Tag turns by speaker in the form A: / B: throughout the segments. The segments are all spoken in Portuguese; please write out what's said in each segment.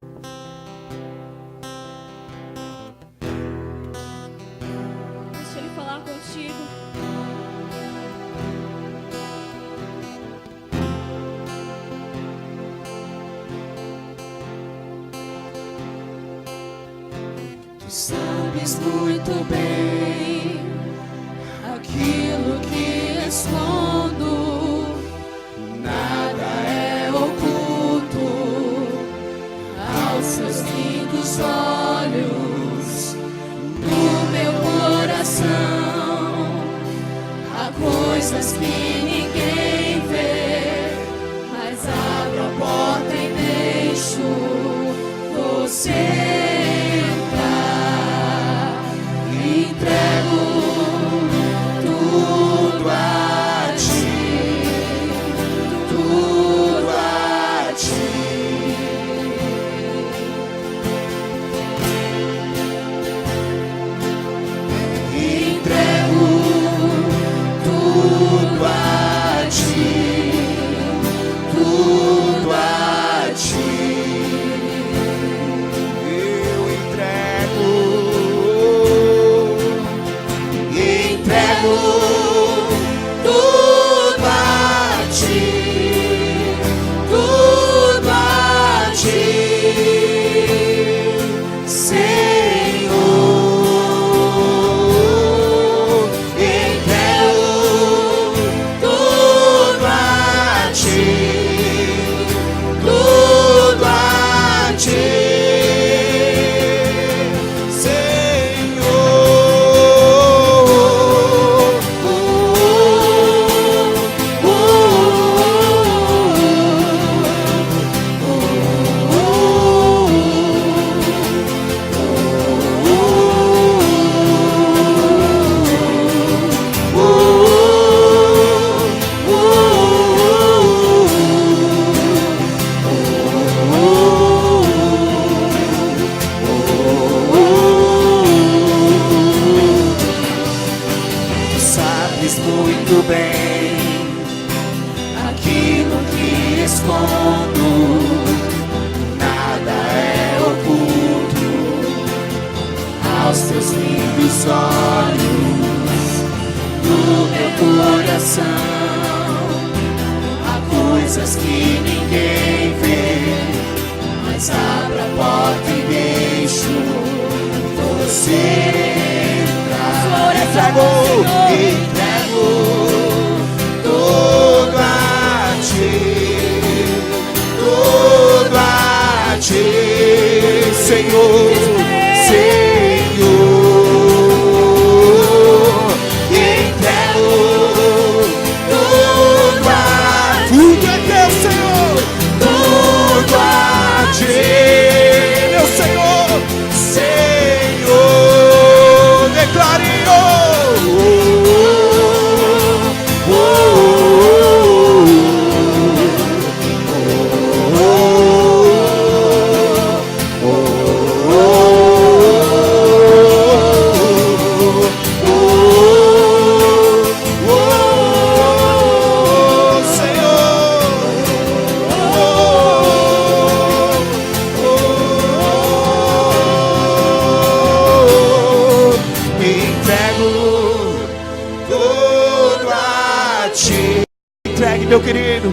A: Deixa Ele falar contigo.
B: Tu sabes muito bem aquilo que escondo, nada é oculto aos seus lindos olhos. No meu coração há coisas que ninguém vê, mas abro a porta e deixo você. Entrego tudo a ti, tudo a ti. Entrego tudo a ti, tudo a ti. Eu entrego. Tudo a ti, tudo a ti, Senhor. Entrego tudo a ti, tudo a ti. Muito bem aquilo que escondo, nada é oculto aos teus lindos olhos. No meu coração há coisas que ninguém vê, mas abra a porta e deixo você entrar. Entrego tudo a ti, Senhor, Senhor. Entrego tudo a ti, tudo é teu, Senhor, tudo a ti, meu Senhor, Senhor. Declare. Entregue, meu querido,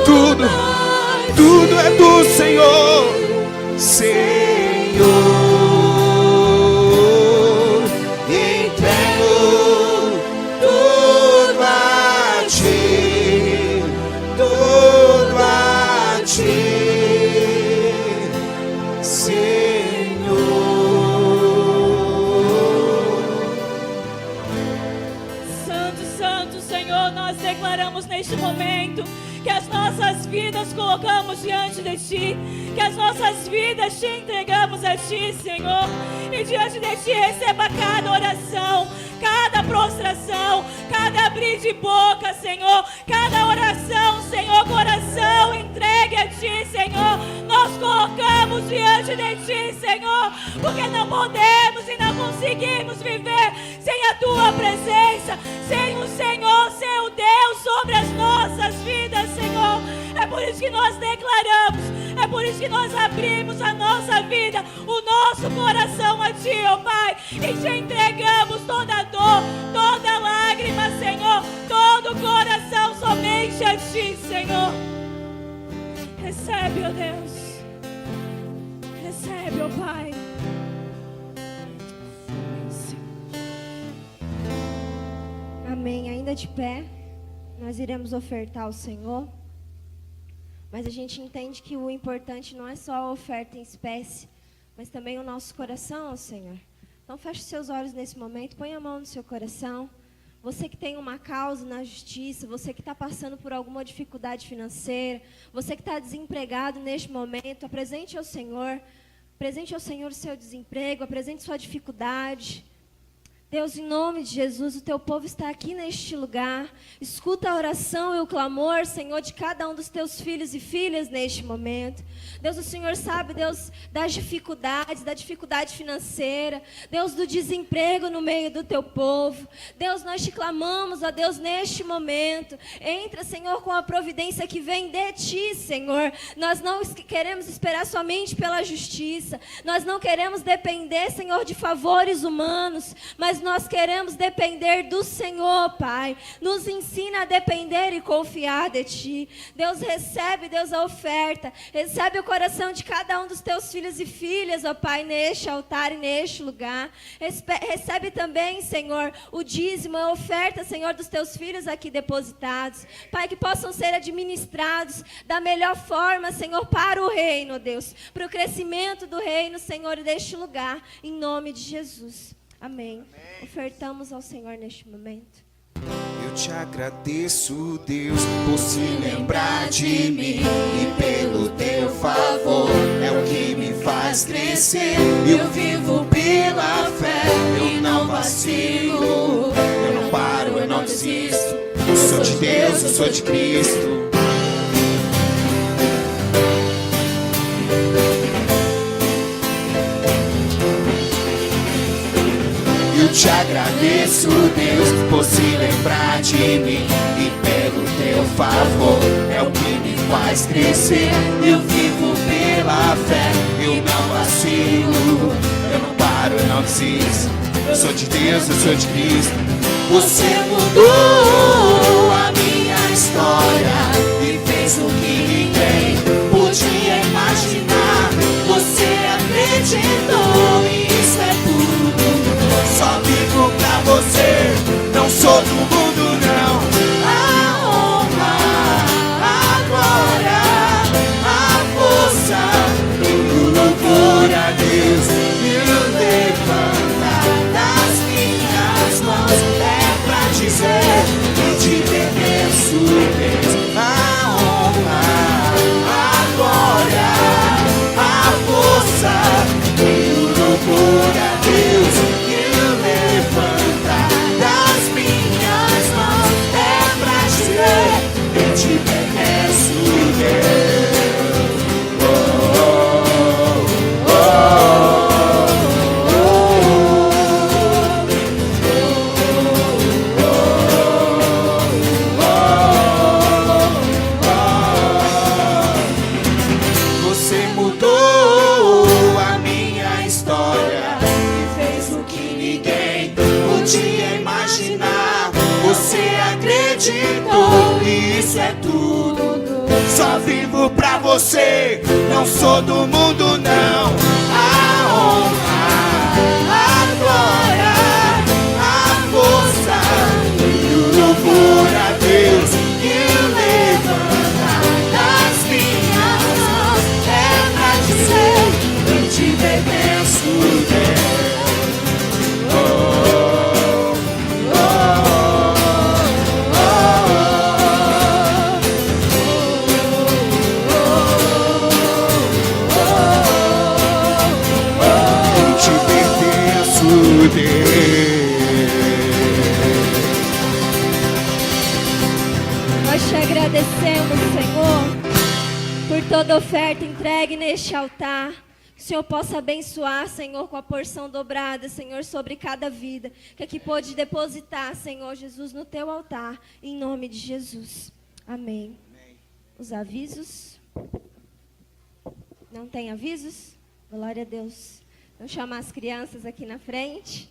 B: tudo é do Senhor, Senhor. Entrego tudo a ti, tudo a ti, Senhor.
A: Santo, Santo, Senhor, nós declaramos neste momento que as nossas vidas colocamos diante de Ti, que as nossas vidas Te entregamos a Ti, Senhor, e diante de Ti receba cada oração, cada prostração, cada abrir de boca, Senhor, cada oração, Senhor, coração entregue a Ti, Senhor, nós colocamos entregamos diante de Ti, Senhor, porque não podemos e não conseguimos viver sem a Tua presença, sem o Senhor, ser o Deus sobre as nossas vidas, Senhor. É por isso que nós declaramos, é por isso que nós abrimos a nossa vida, o nosso coração a Ti, ó Pai, e Te entregamos toda dor, toda lágrima, Senhor, todo coração somente a Ti, Senhor. Recebe, ó Deus, recebe, ó Pai.
C: Amém. Ainda de pé, nós iremos ofertar ao Senhor. Mas a gente entende que o importante não é só a oferta em espécie, mas também o nosso coração ao Senhor. Então feche seus olhos nesse momento, põe a mão no seu coração. Você que tem uma causa na justiça, você que está passando por alguma dificuldade financeira, você que está desempregado neste momento, apresente ao Senhor o seu desemprego, apresente sua dificuldade. Deus, em nome de Jesus, o Teu povo está aqui neste lugar. Escuta a oração e o clamor, Senhor, de cada um dos Teus filhos e filhas neste momento. Deus, o Senhor sabe, Deus, das dificuldades, da dificuldade financeira. Deus, do desemprego no meio do Teu povo. Deus, nós Te clamamos, ó Deus, neste momento. Entra, Senhor, com a providência que vem de Ti, Senhor. Nós não queremos esperar somente pela justiça. Nós não queremos depender, Senhor, de favores humanos, mas nós queremos depender do Senhor, Pai. Nos ensina a depender e confiar de Ti. Deus, recebe, Deus, a oferta. Recebe o coração de cada um dos Teus filhos e filhas, ó Pai, neste altar e neste lugar. Recebe também, Senhor, o dízimo, a oferta, Senhor, dos Teus filhos aqui depositados. Pai, que possam ser administrados da melhor forma, Senhor, para o reino, Deus. Para o crescimento do reino, Senhor, deste lugar. Em nome de Jesus. Amém. Amém. Ofertamos ao Senhor neste momento.
B: Eu te agradeço, Deus, por se lembrar de mim e pelo Teu favor é o que me faz crescer. Eu vivo pela fé, eu não vacilo, eu não paro, eu não desisto. Eu sou de Deus, eu sou de Cristo. Eu te agradeço, Deus, por se lembrar de mim e pelo Teu favor é o que me faz crescer. Eu vivo pela fé, eu não vacilo, eu não paro, eu não desisto. Eu sou de Deus, eu sou de Cristo. Você mudou a minha história e fez o que ninguém podia imaginar. Você acreditou e isso é tudo. Só vivo pra Você, não sou do mundo não. A honra, a glória, a força e o louvor a Deus. E o levantar das minhas mãos é pra dizer que te pertenço, Deus. A honra, a glória, a força e o louvor a Deus. Eu te peço, Deus. Você mudou a minha história e fez o que ninguém podia imaginar. Você acreditou e isso é tudo. Só vivo pra Você, não sou do mundo não. A honra, a glória, a força e o louvor a Deus. E o levantar das minhas mãos é pra dizer que te pertenço, Deus.
C: Nós te agradecemos, Senhor, por toda oferta entregue neste altar. Que o Senhor possa abençoar, Senhor, com a porção dobrada, Senhor, sobre cada vida. Que aqui pode depositar, Senhor Jesus, no teu altar. Em nome de Jesus. Amém. Os avisos. Não tem avisos? Glória a Deus. Vamos chamar as crianças aqui na frente.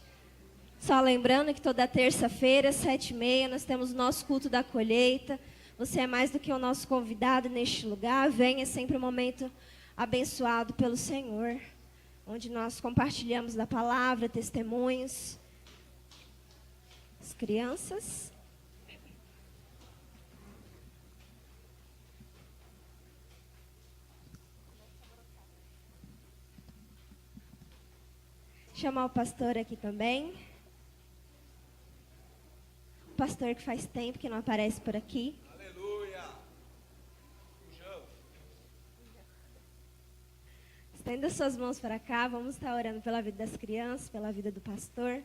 C: Só lembrando que toda terça-feira, 7h30, nós temos o nosso culto da colheita. Você é mais do que o nosso convidado neste lugar. Venha, é sempre um momento abençoado pelo Senhor, onde nós compartilhamos da palavra, testemunhos. As crianças. Chamar o pastor aqui também. O pastor que faz tempo que não aparece por aqui.
D: Aleluia!
C: Estenda suas mãos para cá, vamos estar orando pela vida das crianças, pela vida do pastor.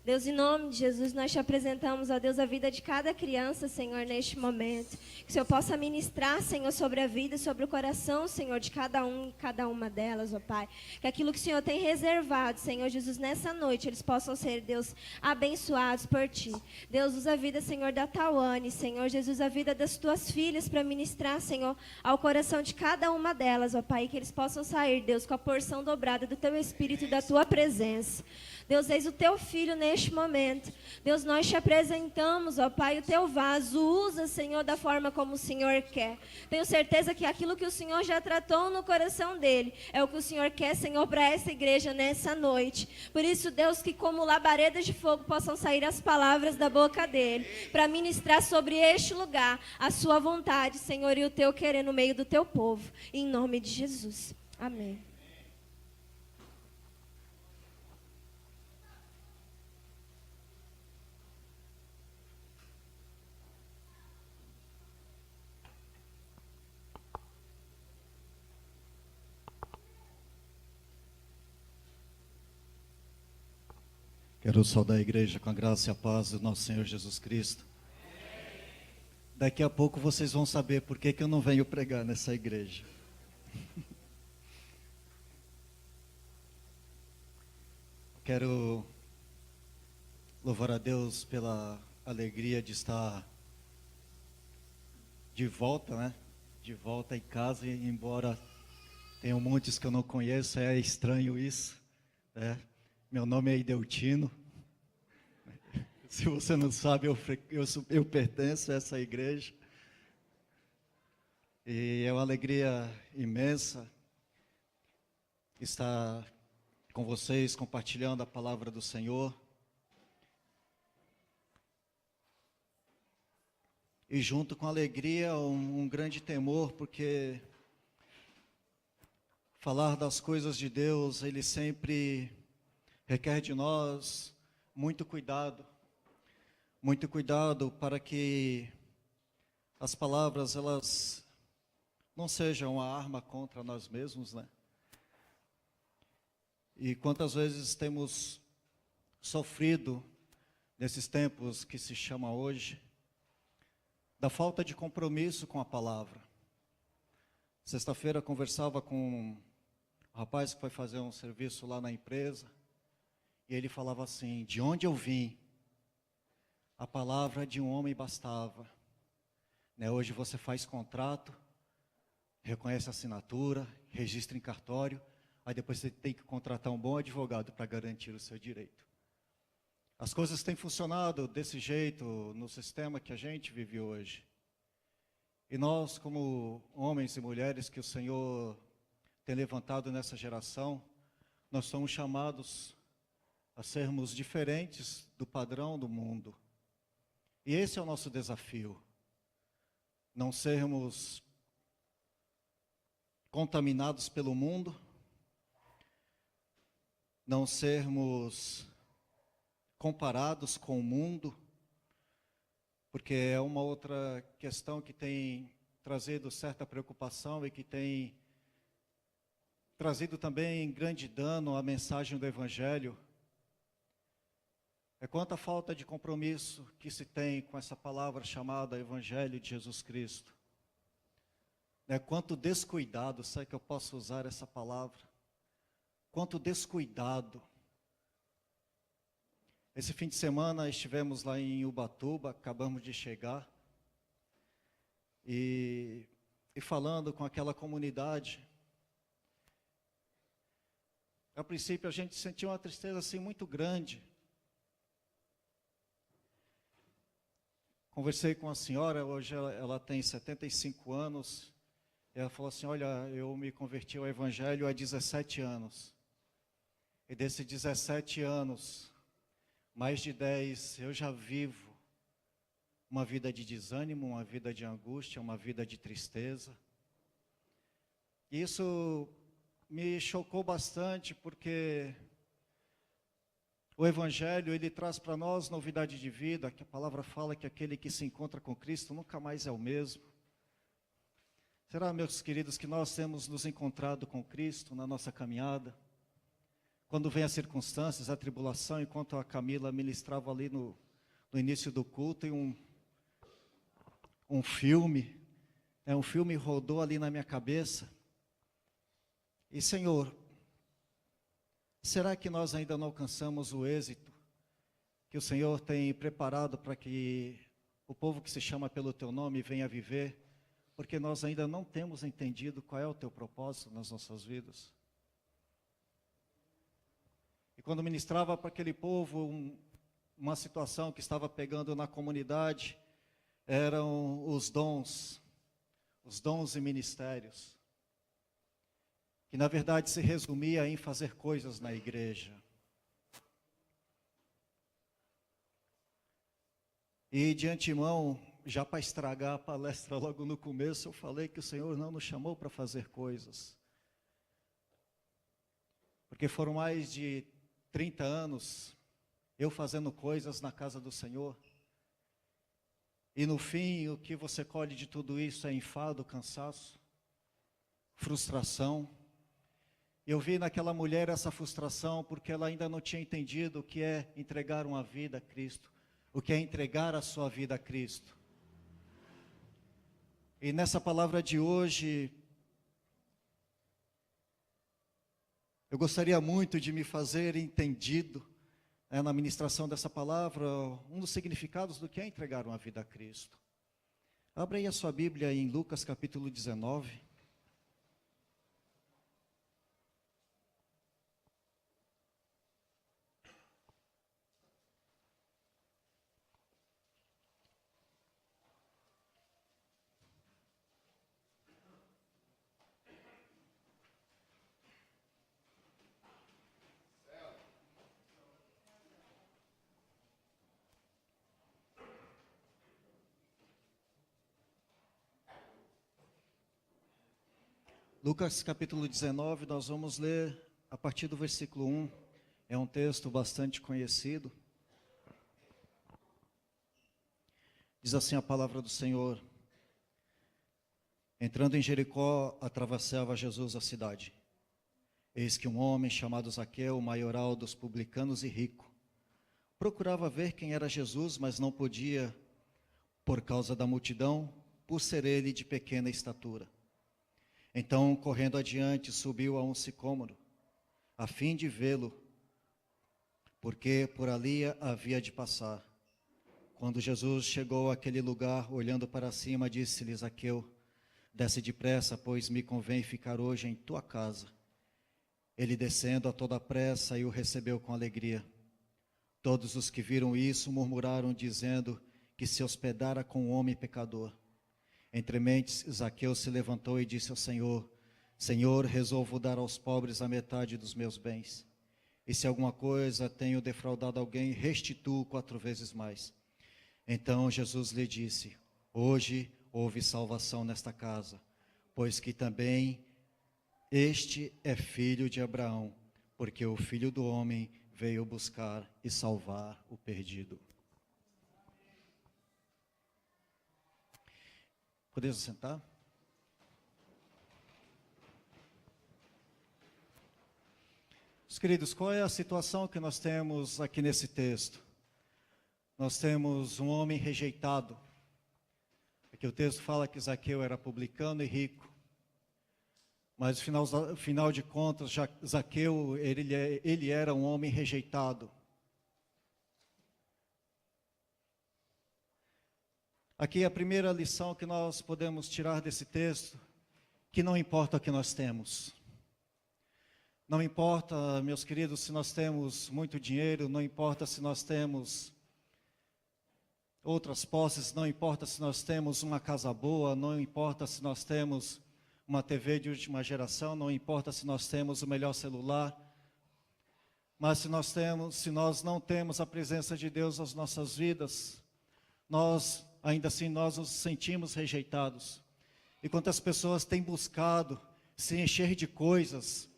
C: Deus, em nome de Jesus, nós te apresentamos, ó Deus, a vida de cada criança, Senhor, neste momento. Que o Senhor possa ministrar, Senhor, sobre a vida e sobre o coração, Senhor, de cada um e cada uma delas, ó Pai. Que aquilo que o Senhor tem reservado, Senhor Jesus, nessa noite, eles possam ser, Deus, abençoados por Ti. Deus, usa a vida, Senhor, da Tawane, Senhor Jesus, a vida das Tuas filhas para ministrar, Senhor, ao coração de cada uma delas, ó Pai. Que eles possam sair, Deus, com a porção dobrada do Teu Espírito e da Tua presença. Deus, eis o Teu filho neste momento. Deus, nós te apresentamos, ó Pai, o Teu vaso. Usa, Senhor, da forma como o Senhor quer. Tenho certeza que aquilo que o Senhor já tratou no coração dele é o que o Senhor quer, Senhor, para essa igreja nessa noite. Por isso, Deus, que como labaredas de fogo possam sair as palavras da boca dele, para ministrar sobre este lugar a sua vontade, Senhor, e o Teu querer no meio do Teu povo. Em nome de Jesus. Amém.
E: Quero saudar a igreja com a graça e a paz do nosso Senhor Jesus Cristo. Daqui a pouco vocês vão saber por que eu não venho pregar nessa igreja. Quero louvar a Deus pela alegria de estar de volta, né? De volta em casa, e embora tenham muitos que eu não conheço, é estranho isso, né? Meu nome é Ideltino. Se você não sabe, eu pertenço a essa igreja. E é uma alegria imensa estar com vocês, compartilhando a palavra do Senhor. E junto com a alegria, um grande temor, porque falar das coisas de Deus, Ele sempre requer de nós muito cuidado para que as palavras, elas não sejam uma arma contra nós mesmos, né? E quantas vezes temos sofrido nesses tempos que se chama hoje, da falta de compromisso com a palavra. Sexta-feira conversava com um rapaz que foi fazer um serviço lá na empresa, e ele falava assim: de onde eu vim, a palavra de um homem bastava. Né? Hoje você faz contrato, reconhece a assinatura, registra em cartório, aí depois você tem que contratar um bom advogado para garantir o seu direito. As coisas têm funcionado desse jeito no sistema que a gente vive hoje. E nós, como homens e mulheres que o Senhor tem levantado nessa geração, nós somos chamados a sermos diferentes do padrão do mundo. E esse é o nosso desafio. Não sermos contaminados pelo mundo, não sermos comparados com o mundo, porque é uma outra questão que tem trazido certa preocupação e que tem trazido também grande dano à mensagem do Evangelho. É quanta falta de compromisso que se tem com essa palavra chamada Evangelho de Jesus Cristo. né? Quanto descuidado, sei que eu posso usar essa palavra. Quanto descuidado. Esse fim de semana estivemos lá em Ubatuba, acabamos de chegar, e falando com aquela comunidade. A princípio a gente sentiu uma tristeza assim muito grande. Conversei com a senhora, hoje ela tem 75 anos, e ela falou assim, olha, eu me converti ao Evangelho há 17 anos. E desses 17 anos, mais de 10 eu já vivo uma vida de desânimo, uma vida de angústia, uma vida de tristeza. E isso me chocou bastante, porque o Evangelho, ele traz para nós novidade de vida, que a palavra fala que aquele que se encontra com Cristo nunca mais é o mesmo. Será, meus queridos, que nós temos nos encontrado com Cristo na nossa caminhada? Quando vem as circunstâncias, a tribulação, enquanto a Camila ministrava ali no início do culto, e um filme rodou ali na minha cabeça. E Senhor, será que nós ainda não alcançamos o êxito que o Senhor tem preparado para que o povo que se chama pelo Teu nome venha viver? Porque nós ainda não temos entendido qual é o Teu propósito nas nossas vidas. E quando ministrava para aquele povo, uma situação que estava pegando na comunidade, eram os dons e ministérios, que na verdade se resumia em fazer coisas na igreja. E de antemão, já para estragar a palestra logo no começo, eu falei que o Senhor não nos chamou para fazer coisas. Porque foram mais de 30 anos eu fazendo coisas na casa do Senhor. E no fim, o que você colhe de tudo isso é enfado, cansaço, frustração. Eu vi naquela mulher essa frustração porque ela ainda não tinha entendido o que é entregar uma vida a Cristo, o que é entregar a sua vida a Cristo. E nessa palavra de hoje, eu gostaria muito de me fazer entendido, na ministração dessa palavra, um dos significados do que é entregar uma vida a Cristo. Abra aí a sua Bíblia em Lucas capítulo 19. Lucas capítulo 19, nós vamos ler a partir do versículo 1. É um texto bastante conhecido. Diz assim a palavra do Senhor. Entrando em Jericó, atravessava Jesus a cidade. Eis que um homem chamado Zaqueu, maioral dos publicanos e rico, procurava ver quem era Jesus, mas não podia, por causa da multidão, por ser ele de pequena estatura. Então, correndo adiante, subiu a um sicômoro, a fim de vê-lo, porque por ali havia de passar. Quando Jesus chegou àquele lugar, olhando para cima, disse-lhe: Zaqueu, desce depressa, pois me convém ficar hoje em tua casa. Ele, descendo a toda pressa, e o recebeu com alegria. Todos os que viram isso murmuraram, dizendo que se hospedara com um homem pecador. Entre mentes, Zaqueu se levantou e disse ao Senhor: Senhor, resolvo dar aos pobres a metade dos meus bens. E se alguma coisa tenho defraudado alguém, restituo 4 vezes mais. Então Jesus lhe disse: Hoje houve salvação nesta casa, pois que também este é filho de Abraão, porque o Filho do Homem veio buscar e salvar o perdido. Podemos sentar? Meus queridos, qual é a situação que nós temos aqui nesse texto? Nós temos um homem rejeitado. Aqui o texto fala que Zaqueu era publicano e rico. Mas, final de contas, Zaqueu, ele era um homem rejeitado. Aqui a primeira lição que nós podemos tirar desse texto, que não importa o que nós temos. Não importa, meus queridos, se nós temos muito dinheiro, não importa se nós temos outras posses, não importa se nós temos uma casa boa, não importa se nós temos uma TV de última geração, não importa se nós temos o melhor celular, mas se nós não temos a presença de Deus nas nossas vidas, ainda assim nós nos sentimos rejeitados. E quantas pessoas têm buscado se encher de coisas,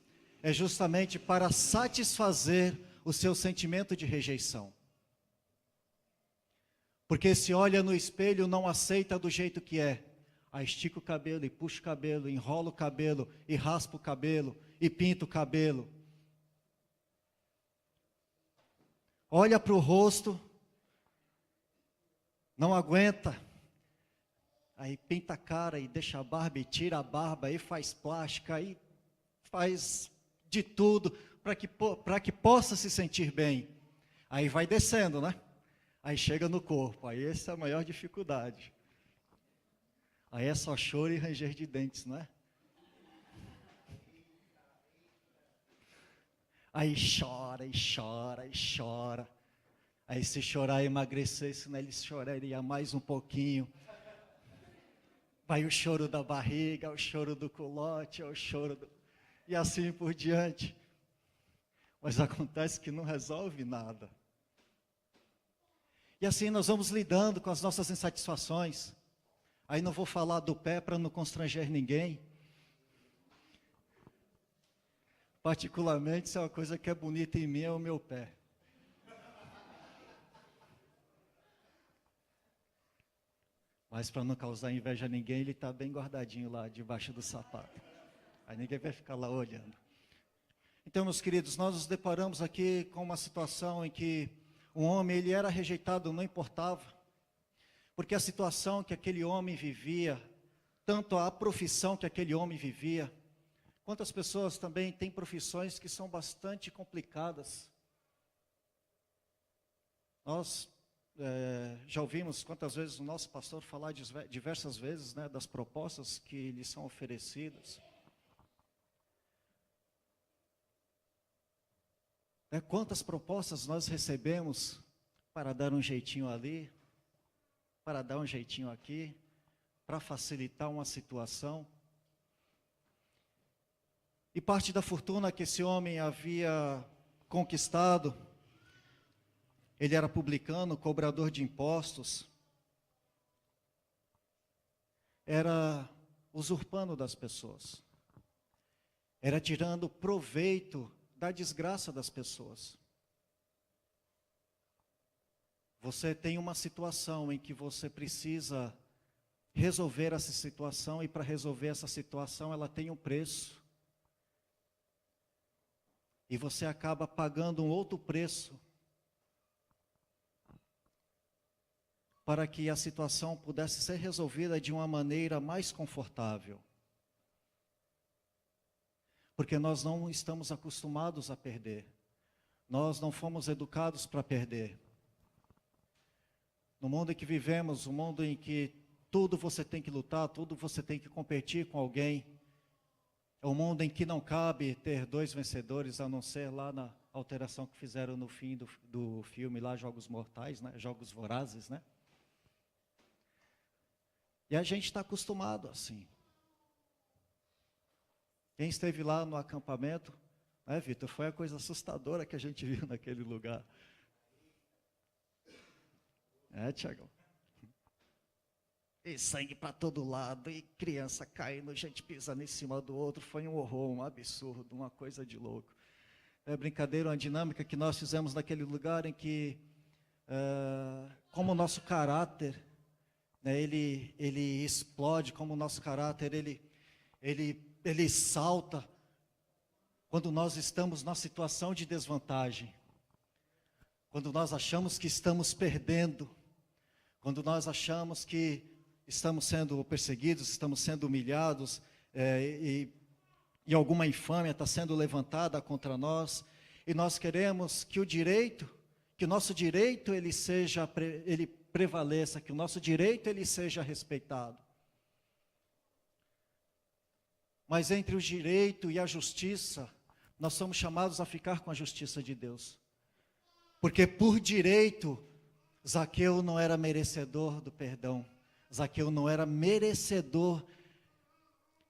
E: é justamente para satisfazer o seu sentimento de rejeição. Porque se olha no espelho, não aceita do jeito que é. Aí estica o cabelo e puxa o cabelo, enrola o cabelo e raspa o cabelo e pinta o cabelo. Olha para o rosto, não aguenta. Aí pinta a cara e deixa a barba e tira a barba e faz plástica e faz de tudo para que possa se sentir bem. Aí vai descendo, né? Aí chega no corpo, aí essa é a maior dificuldade. Aí é só choro e ranger de dentes, não é? Aí chora e chora e chora. Aí se chorar e emagrecesse, né, ele choraria mais um pouquinho. Vai o choro da barriga, o choro do culote, o choro do... E assim por diante. Mas acontece que não resolve nada. E assim nós vamos lidando com as nossas insatisfações. Aí não vou falar do pé para não constranger ninguém. Particularmente, se é uma coisa que é bonita em mim, é o meu pé. Mas para não causar inveja a ninguém, ele está bem guardadinho lá, debaixo do sapato. Aí ninguém vai ficar lá olhando. Então, meus queridos, nós nos deparamos aqui com uma situação em que um homem, ele era rejeitado, não importava. Porque a situação que aquele homem vivia, tanto a profissão que aquele homem vivia, quantas pessoas também têm profissões que são bastante complicadas. Nós já ouvimos quantas vezes o nosso pastor falar diversas vezes, né, das propostas que lhes são oferecidas. Quantas propostas nós recebemos para dar um jeitinho ali, para dar um jeitinho aqui, para facilitar uma situação. E parte da fortuna que esse homem havia conquistado, ele era publicano, cobrador de impostos, era usurpando das pessoas, era tirando proveito da desgraça das pessoas. Você tem uma situação em que você precisa resolver essa situação, e para resolver essa situação ela tem um preço. E você acaba pagando um outro preço para que a situação pudesse ser resolvida de uma maneira mais confortável. Porque nós não estamos acostumados a perder. Nós não fomos educados para perder. No mundo em que vivemos, um mundo em que tudo você tem que lutar, tudo você tem que competir com alguém. É um mundo em que não cabe ter dois vencedores, a não ser lá na alteração que fizeram no fim do filme lá, Jogos Mortais, né? Jogos Vorazes, né? E a gente está acostumado assim. Quem esteve lá no acampamento, né, Vitor, foi a coisa assustadora que a gente viu naquele lugar. Tiagão. E sangue para todo lado, e criança caindo, gente pisando em cima do outro, foi um horror, um absurdo, uma coisa de louco. É brincadeira, uma dinâmica que nós fizemos naquele lugar em que, como o nosso caráter, né, ele explode, como o nosso caráter, ele salta, quando nós estamos numa situação de desvantagem, quando nós achamos que estamos perdendo, quando nós achamos que estamos sendo perseguidos, estamos sendo humilhados, e e alguma infâmia está sendo levantada contra nós, e nós queremos que o nosso direito ele prevaleça, que o nosso direito ele seja respeitado. Mas entre o direito e a justiça, nós somos chamados a ficar com a justiça de Deus. Porque por direito, Zaqueu não era merecedor do perdão. Zaqueu não era merecedor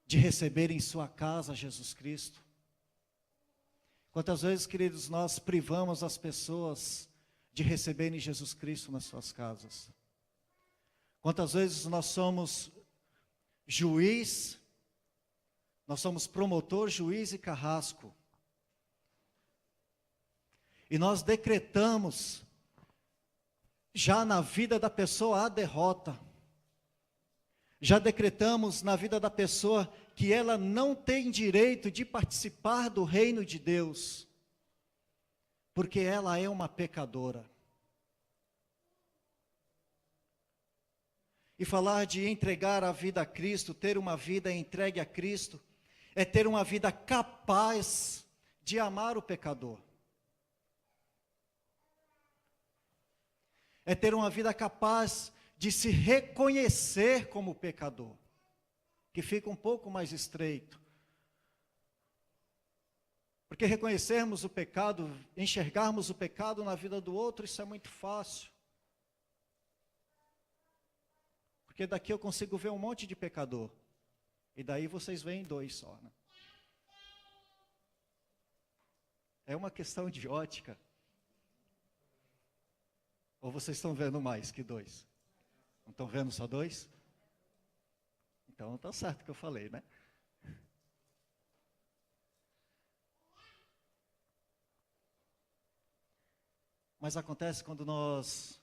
E: de receber em sua casa Jesus Cristo. Quantas vezes, queridos, nós privamos as pessoas de receberem Jesus Cristo nas suas casas? Quantas vezes nós somos juiz, nós somos promotor, juiz e carrasco, e nós decretamos já na vida da pessoa a derrota, já decretamos na vida da pessoa que ela não tem direito de participar do reino de Deus, porque ela é uma pecadora. E falar de entregar a vida a Cristo, ter uma vida entregue a Cristo, é ter uma vida capaz de amar o pecador. É ter uma vida capaz de se reconhecer como pecador, que fica um pouco mais estreito. Porque reconhecermos o pecado, enxergarmos o pecado na vida do outro, isso é muito fácil. Porque daqui eu consigo ver um monte de pecador, e daí vocês veem 2 só, né? É uma questão de ótica. Ou vocês estão vendo mais que 2? Não estão vendo só 2? Então está certo o que eu falei, né? Mas acontece quando nós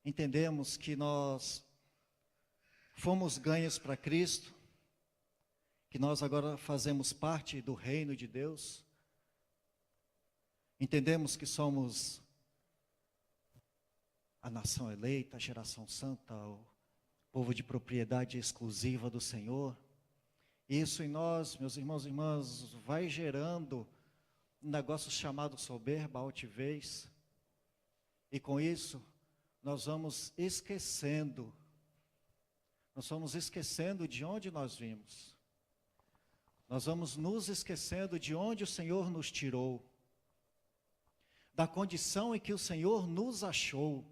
E: entendemos que nós fomos ganhos para Cristo, que nós agora fazemos parte do reino de Deus, entendemos que somos a nação eleita, a geração santa, o povo de propriedade exclusiva do Senhor. Isso em nós, meus irmãos e irmãs, vai gerando um negócio chamado soberba, altivez. E com isso, nós vamos esquecendo de onde nós vimos. Nós vamos nos esquecendo de onde o Senhor nos tirou, da condição em que o Senhor nos achou.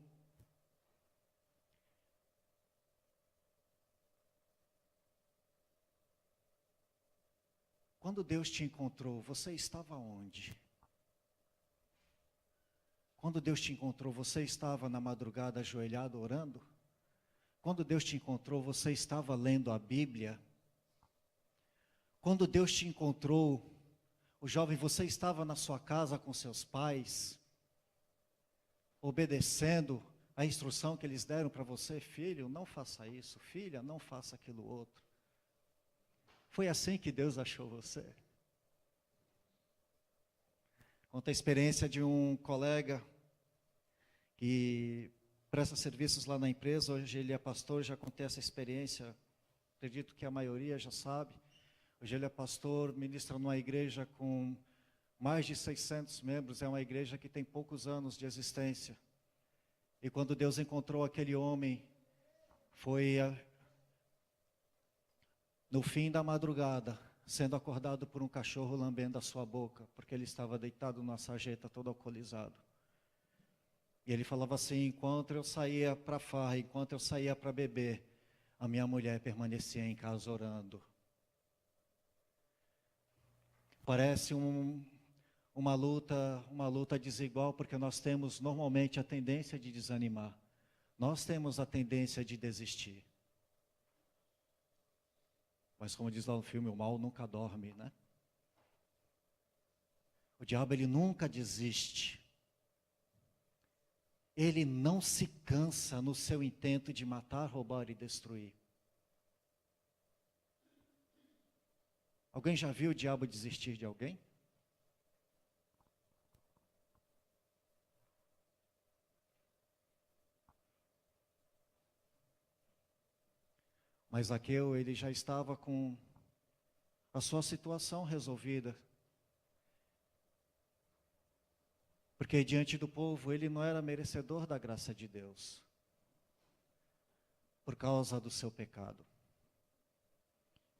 E: Quando Deus te encontrou, você estava onde? Quando Deus te encontrou, você estava na madrugada ajoelhado orando? Quando Deus te encontrou, você estava lendo a Bíblia? Quando Deus te encontrou, o jovem, você estava na sua casa com seus pais, obedecendo a instrução que eles deram para você? Filho, não faça isso. Filha, não faça aquilo outro. Foi assim que Deus achou você. Conta a experiência de um colega que presta serviços lá na empresa. Hoje ele é pastor, já contei essa experiência, acredito que a maioria já sabe. Hoje ele é pastor, ministra numa igreja com mais de 600 membros, é uma igreja que tem poucos anos de existência. E quando Deus encontrou aquele homem, foi no fim da madrugada, sendo acordado por um cachorro lambendo a sua boca, porque ele estava deitado numa sarjeta todo alcoolizado. E ele falava assim: enquanto eu saía para farra, enquanto eu saía para beber, a minha mulher permanecia em casa orando. Parece uma luta desigual, porque nós temos normalmente a tendência de desanimar. Nós temos a tendência de desistir. Mas como diz lá no filme, o mal nunca dorme, né? O diabo, ele nunca desiste. Ele não se cansa no seu intento de matar, roubar e destruir. Alguém já viu o diabo desistir de alguém? Mas Zaqueu, ele já estava com a sua situação resolvida. Porque diante do povo ele não era merecedor da graça de Deus, por causa do seu pecado.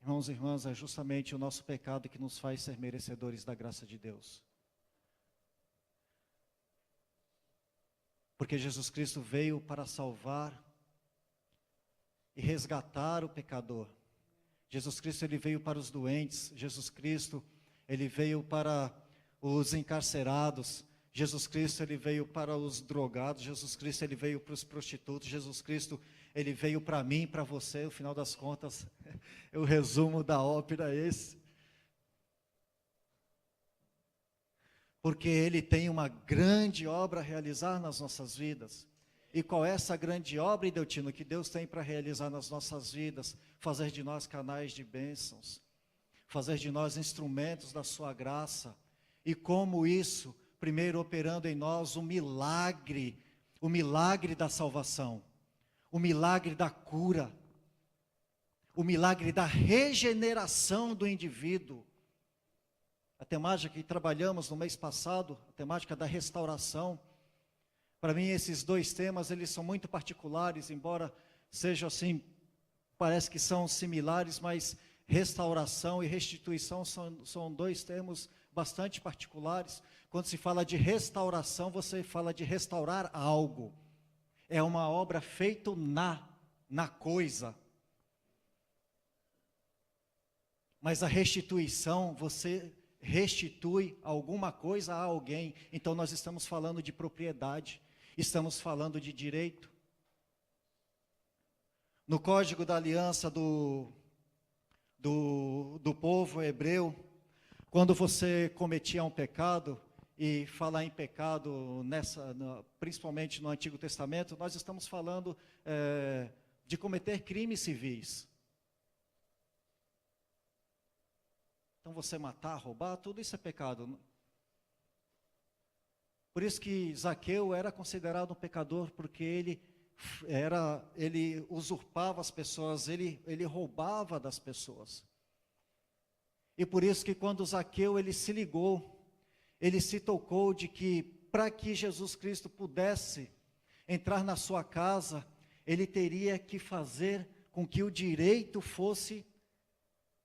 E: Irmãos e irmãs, é justamente o nosso pecado que nos faz ser merecedores da graça de Deus. Porque Jesus Cristo veio para salvar e resgatar o pecador. Jesus Cristo, ele veio para os doentes. Jesus Cristo, ele veio para os encarcerados. Jesus Cristo, ele veio para os drogados. Jesus Cristo, ele veio para os prostitutos. Jesus Cristo, ele veio para mim e para você. No final das contas, o resumo da ópera é esse. Porque ele tem uma grande obra a realizar nas nossas vidas. E qual é essa grande obra, Ideltino, que Deus tem para realizar nas nossas vidas? Fazer de nós canais de bênçãos, fazer de nós instrumentos da sua graça. E como isso, primeiro operando em nós o milagre da salvação, o milagre da cura, o milagre da regeneração do indivíduo. A temática que trabalhamos no mês passado, a temática da restauração, para mim esses dois temas, eles são muito particulares, embora sejam assim, parece que são similares, mas restauração e restituição são dois termos bastante particulares. Quando se fala de restauração, você fala de restaurar algo. É uma obra feita na coisa. Mas a restituição, você restitui alguma coisa a alguém. Então nós estamos falando de propriedade, estamos falando de direito. No Código da Aliança do povo hebreu, quando você cometia um pecado, e falar em pecado, principalmente no Antigo Testamento, nós estamos falando de cometer crimes civis. Então você matar, roubar, tudo isso é pecado. Por isso que Zaqueu era considerado um pecador, porque ele usurpava as pessoas, ele roubava das pessoas. E por isso que quando Zaqueu ele se ligou, ele se tocou de que para que Jesus Cristo pudesse entrar na sua casa, ele teria que fazer com que o direito fosse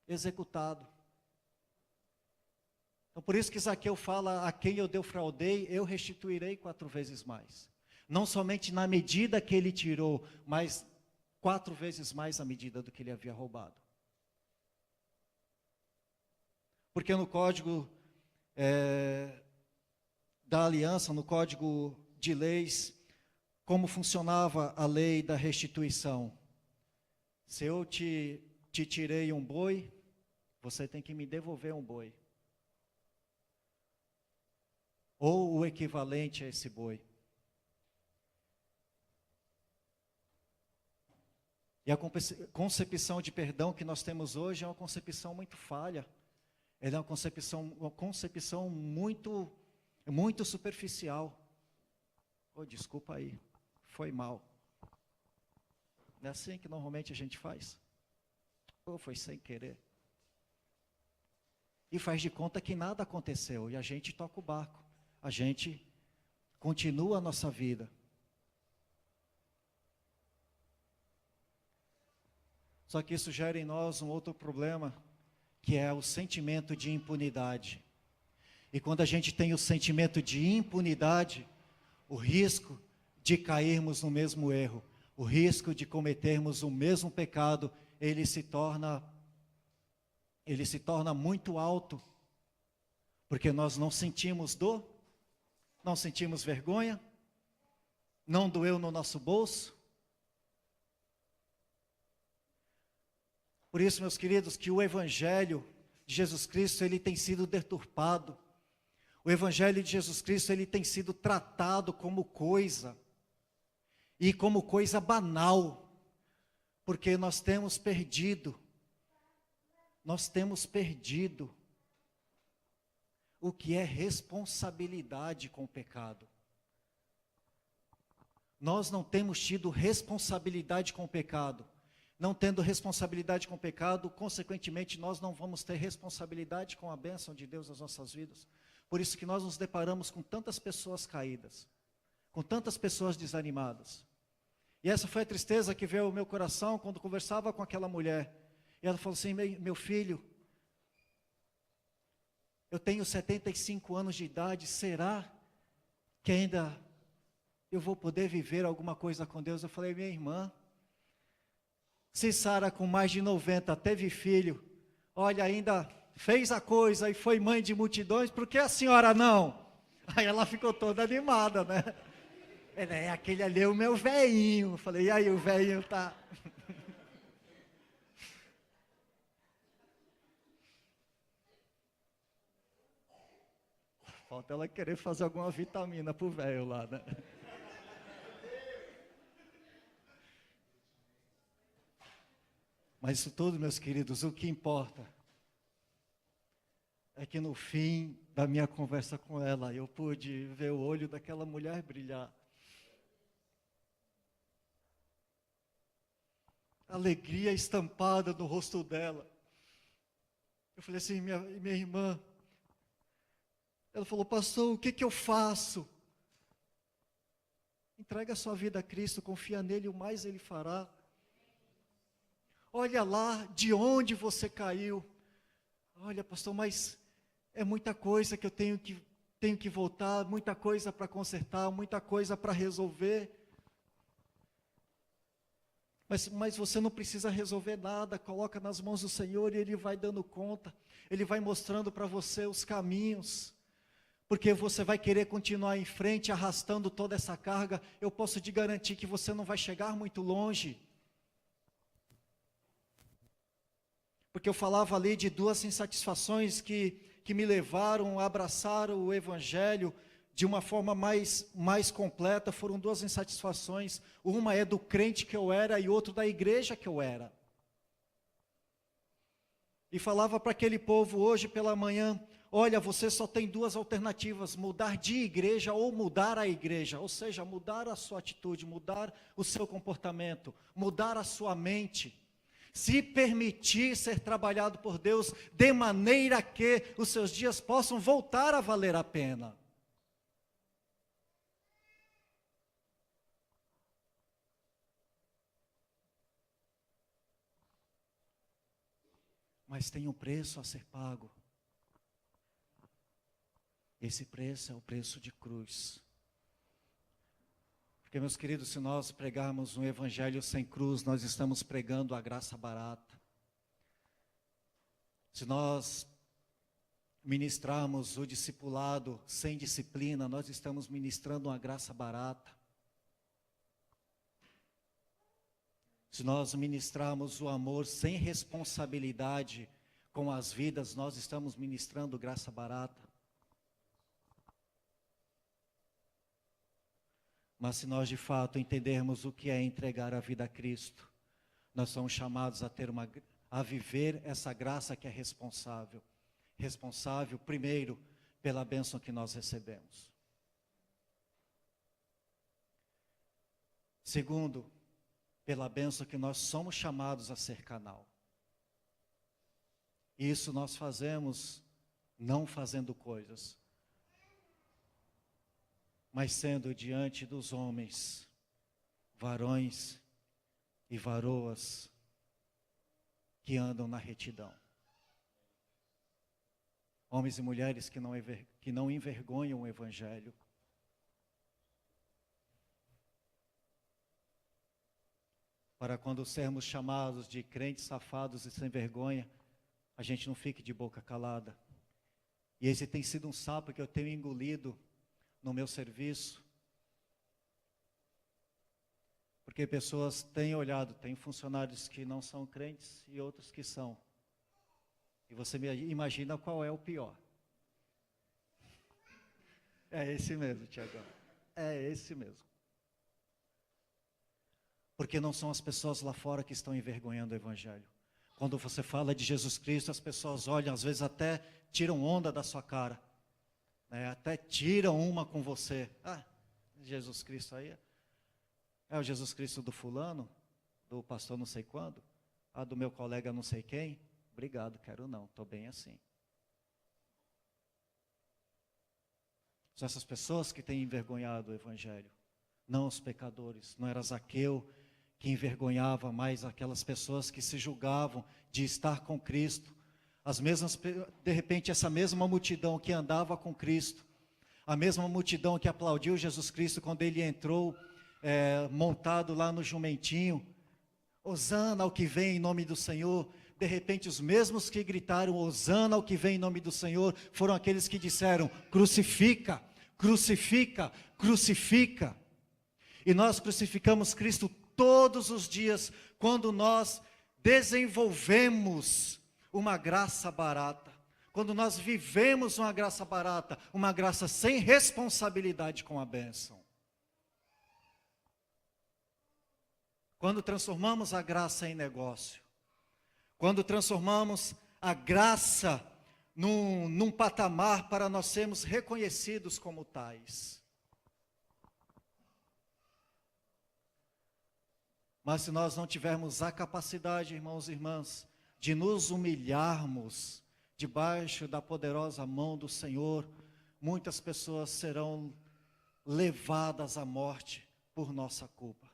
E: executado. Então, por isso que Zaqueu fala: a quem eu defraudei, eu restituirei 4 vezes mais. Não somente na medida que ele tirou, mas 4 vezes mais a medida do que ele havia roubado. Porque no Código da Aliança, no Código de Leis, como funcionava a lei da restituição? Se eu te tirei um boi, você tem que me devolver um boi. Ou o equivalente a esse boi. E a concepção de perdão que nós temos hoje é uma concepção muito falha. Ela é uma concepção muito superficial. Oh, desculpa aí, foi mal. Não é assim que normalmente a gente faz? Ou foi sem querer? E faz de conta que nada aconteceu e a gente toca o barco. A gente continua a nossa vida. Só que isso gera em nós um outro problema, que é o sentimento de impunidade. E quando a gente tem o sentimento de impunidade, o risco de cairmos no mesmo erro, o risco de cometermos o mesmo pecado, ele se torna muito alto, porque nós não sentimos dor, não sentimos vergonha, não doeu no nosso bolso. Por isso, meus queridos, que o Evangelho de Jesus Cristo, ele tem sido deturpado. O Evangelho de Jesus Cristo, ele tem sido tratado como coisa, e como coisa banal, porque nós temos perdido o que é responsabilidade com o pecado. Nós não temos tido responsabilidade com o pecado. não tendo responsabilidade com o pecado, consequentemente nós não vamos ter responsabilidade com a bênção de Deus nas nossas vidas. Por isso que nós nos deparamos com tantas pessoas caídas, com tantas pessoas desanimadas. E essa foi a tristeza que veio ao meu coração quando conversava com aquela mulher. E ela falou assim: meu filho, eu tenho 75 anos de idade, será que ainda eu vou poder viver alguma coisa com Deus? Eu falei: minha irmã, se Sara com mais de 90 teve filho, olha, ainda fez a coisa e foi mãe de multidões, por que a senhora não? Aí ela ficou toda animada, né? Aquele ali é o meu velhinho. Eu falei: e aí, o velhinho tá... Falta ela querer fazer alguma vitamina pro velho lá, né? Mas isso tudo, meus queridos, o que importa é que no fim da minha conversa com ela, eu pude ver o olho daquela mulher brilhar. Alegria estampada no rosto dela. Eu falei assim: minha irmã. Ela falou: pastor, o que eu faço? Entrega a sua vida a Cristo, confia nele, o mais ele fará. Olha lá de onde você caiu. Olha, pastor, mas é muita coisa que eu tenho que voltar, muita coisa para consertar, muita coisa para resolver. Mas você não precisa resolver nada, coloca nas mãos do Senhor e Ele vai dando conta. Ele vai mostrando para você os caminhos. Porque você vai querer continuar em frente, arrastando toda essa carga. Eu posso te garantir que você não vai chegar muito longe. Porque eu falava ali de duas insatisfações que me levaram a abraçar o Evangelho de uma forma mais completa. Foram duas insatisfações. Uma é do crente que eu era e outra da igreja que eu era. E falava para aquele povo hoje pela manhã: olha, você só tem duas alternativas: mudar de igreja ou mudar a igreja. Ou seja, mudar a sua atitude, mudar o seu comportamento, mudar a sua mente. Se permitir ser trabalhado por Deus, de maneira que os seus dias possam voltar a valer a pena. Mas tem um preço a ser pago. Esse preço é o preço de cruz. Porque, meus queridos, se nós pregarmos um evangelho sem cruz, nós estamos pregando a graça barata. Se nós ministrarmos o discipulado sem disciplina, nós estamos ministrando uma graça barata. Se nós ministrarmos o amor sem responsabilidade com as vidas, nós estamos ministrando graça barata. Mas se nós de fato entendermos o que é entregar a vida a Cristo, nós somos chamados a viver essa graça que é responsável. Responsável, primeiro, pela bênção que nós recebemos. Segundo, pela bênção que nós somos chamados a ser canal. Isso nós fazemos não fazendo coisas, mas sendo diante dos homens, varões e varoas que andam na retidão. Homens e mulheres que não envergonham o Evangelho. Para quando sermos chamados de crentes safados e sem vergonha, a gente não fique de boca calada. E esse tem sido um sapo que eu tenho engolido no meu serviço, porque pessoas têm olhado, tem funcionários que não são crentes e outros que são, e você imagina qual é o pior. É esse mesmo, Tiagão, é esse mesmo, porque não são as pessoas lá fora que estão envergonhando o Evangelho. Quando você fala de Jesus Cristo, as pessoas olham, às vezes até tiram onda da sua cara, até tiram uma com você. Ah, Jesus Cristo aí é o Jesus Cristo do fulano, do pastor não sei quando. a do meu colega não sei quem, obrigado, quero não, estou bem assim. São essas pessoas que têm envergonhado o Evangelho, não os pecadores. Não era Zaqueu que envergonhava mais aquelas pessoas que se julgavam de estar com Cristo. As mesmas, de repente, essa mesma multidão que andava com Cristo, a mesma multidão que aplaudiu Jesus Cristo quando ele entrou montado lá no jumentinho, Hosana ao que vem em nome do Senhor. De repente, os mesmos que gritaram Hosana ao que vem em nome do Senhor, foram aqueles que disseram, crucifica, crucifica, crucifica. E nós crucificamos Cristo todos os dias, quando nós desenvolvemos uma graça barata, quando nós vivemos uma graça barata, uma graça sem responsabilidade com a bênção. Quando transformamos a graça em negócio, quando transformamos a graça num patamar para nós sermos reconhecidos como tais. Mas se nós não tivermos a capacidade, irmãos e irmãs, de nos humilharmos debaixo da poderosa mão do Senhor, muitas pessoas serão levadas à morte por nossa culpa.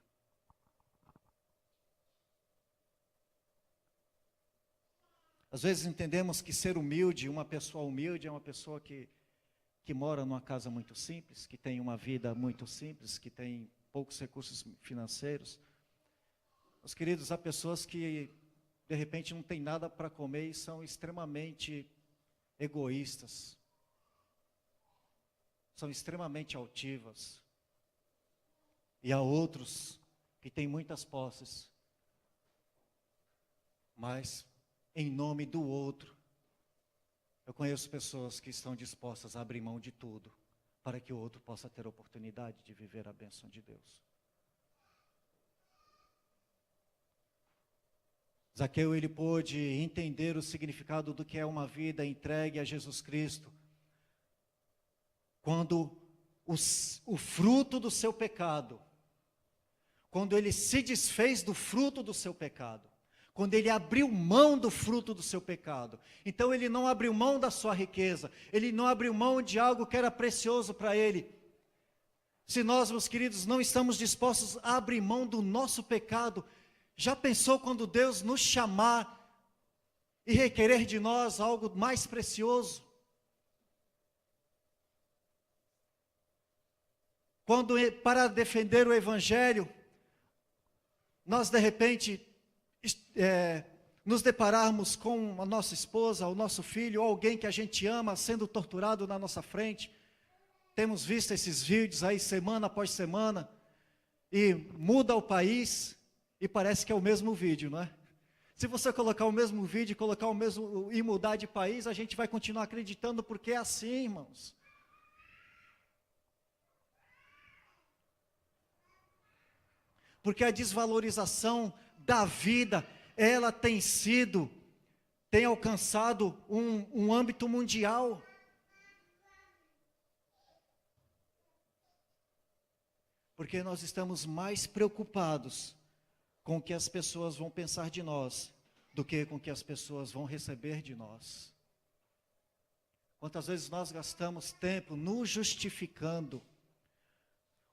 E: Às vezes entendemos que ser humilde, uma pessoa humilde é uma pessoa que mora numa casa muito simples, que tem uma vida muito simples, que tem poucos recursos financeiros. Meus queridos, há pessoas que de repente não tem nada para comer e são extremamente egoístas, são extremamente altivas. E há outros que têm muitas posses, mas em nome do outro, eu conheço pessoas que estão dispostas a abrir mão de tudo, para que o outro possa ter a oportunidade de viver a bênção de Deus. Zaqueu, ele pôde entender o significado do que é uma vida entregue a Jesus Cristo, quando o fruto do seu pecado, quando ele se desfez do fruto do seu pecado, quando ele abriu mão do fruto do seu pecado. Então ele não abriu mão da sua riqueza, ele não abriu mão de algo que era precioso para ele. Se nós, meus queridos, não estamos dispostos a abrir mão do nosso pecado, já pensou quando Deus nos chamar e requerer de nós algo mais precioso? Quando para defender o Evangelho, nós de repente nos depararmos com a nossa esposa, o nosso filho, ou alguém que a gente ama sendo torturado na nossa frente. Temos visto esses vídeos aí semana após semana, e muda o país, e parece que é o mesmo vídeo, não é? Se você colocar o mesmo vídeo, colocar o mesmo e mudar de país, a gente vai continuar acreditando, porque é assim, irmãos. Porque a desvalorização da vida, ela tem alcançado um âmbito mundial. Porque nós estamos mais preocupados com o que as pessoas vão pensar de nós, do que com o que as pessoas vão receber de nós. Quantas vezes nós gastamos tempo nos justificando.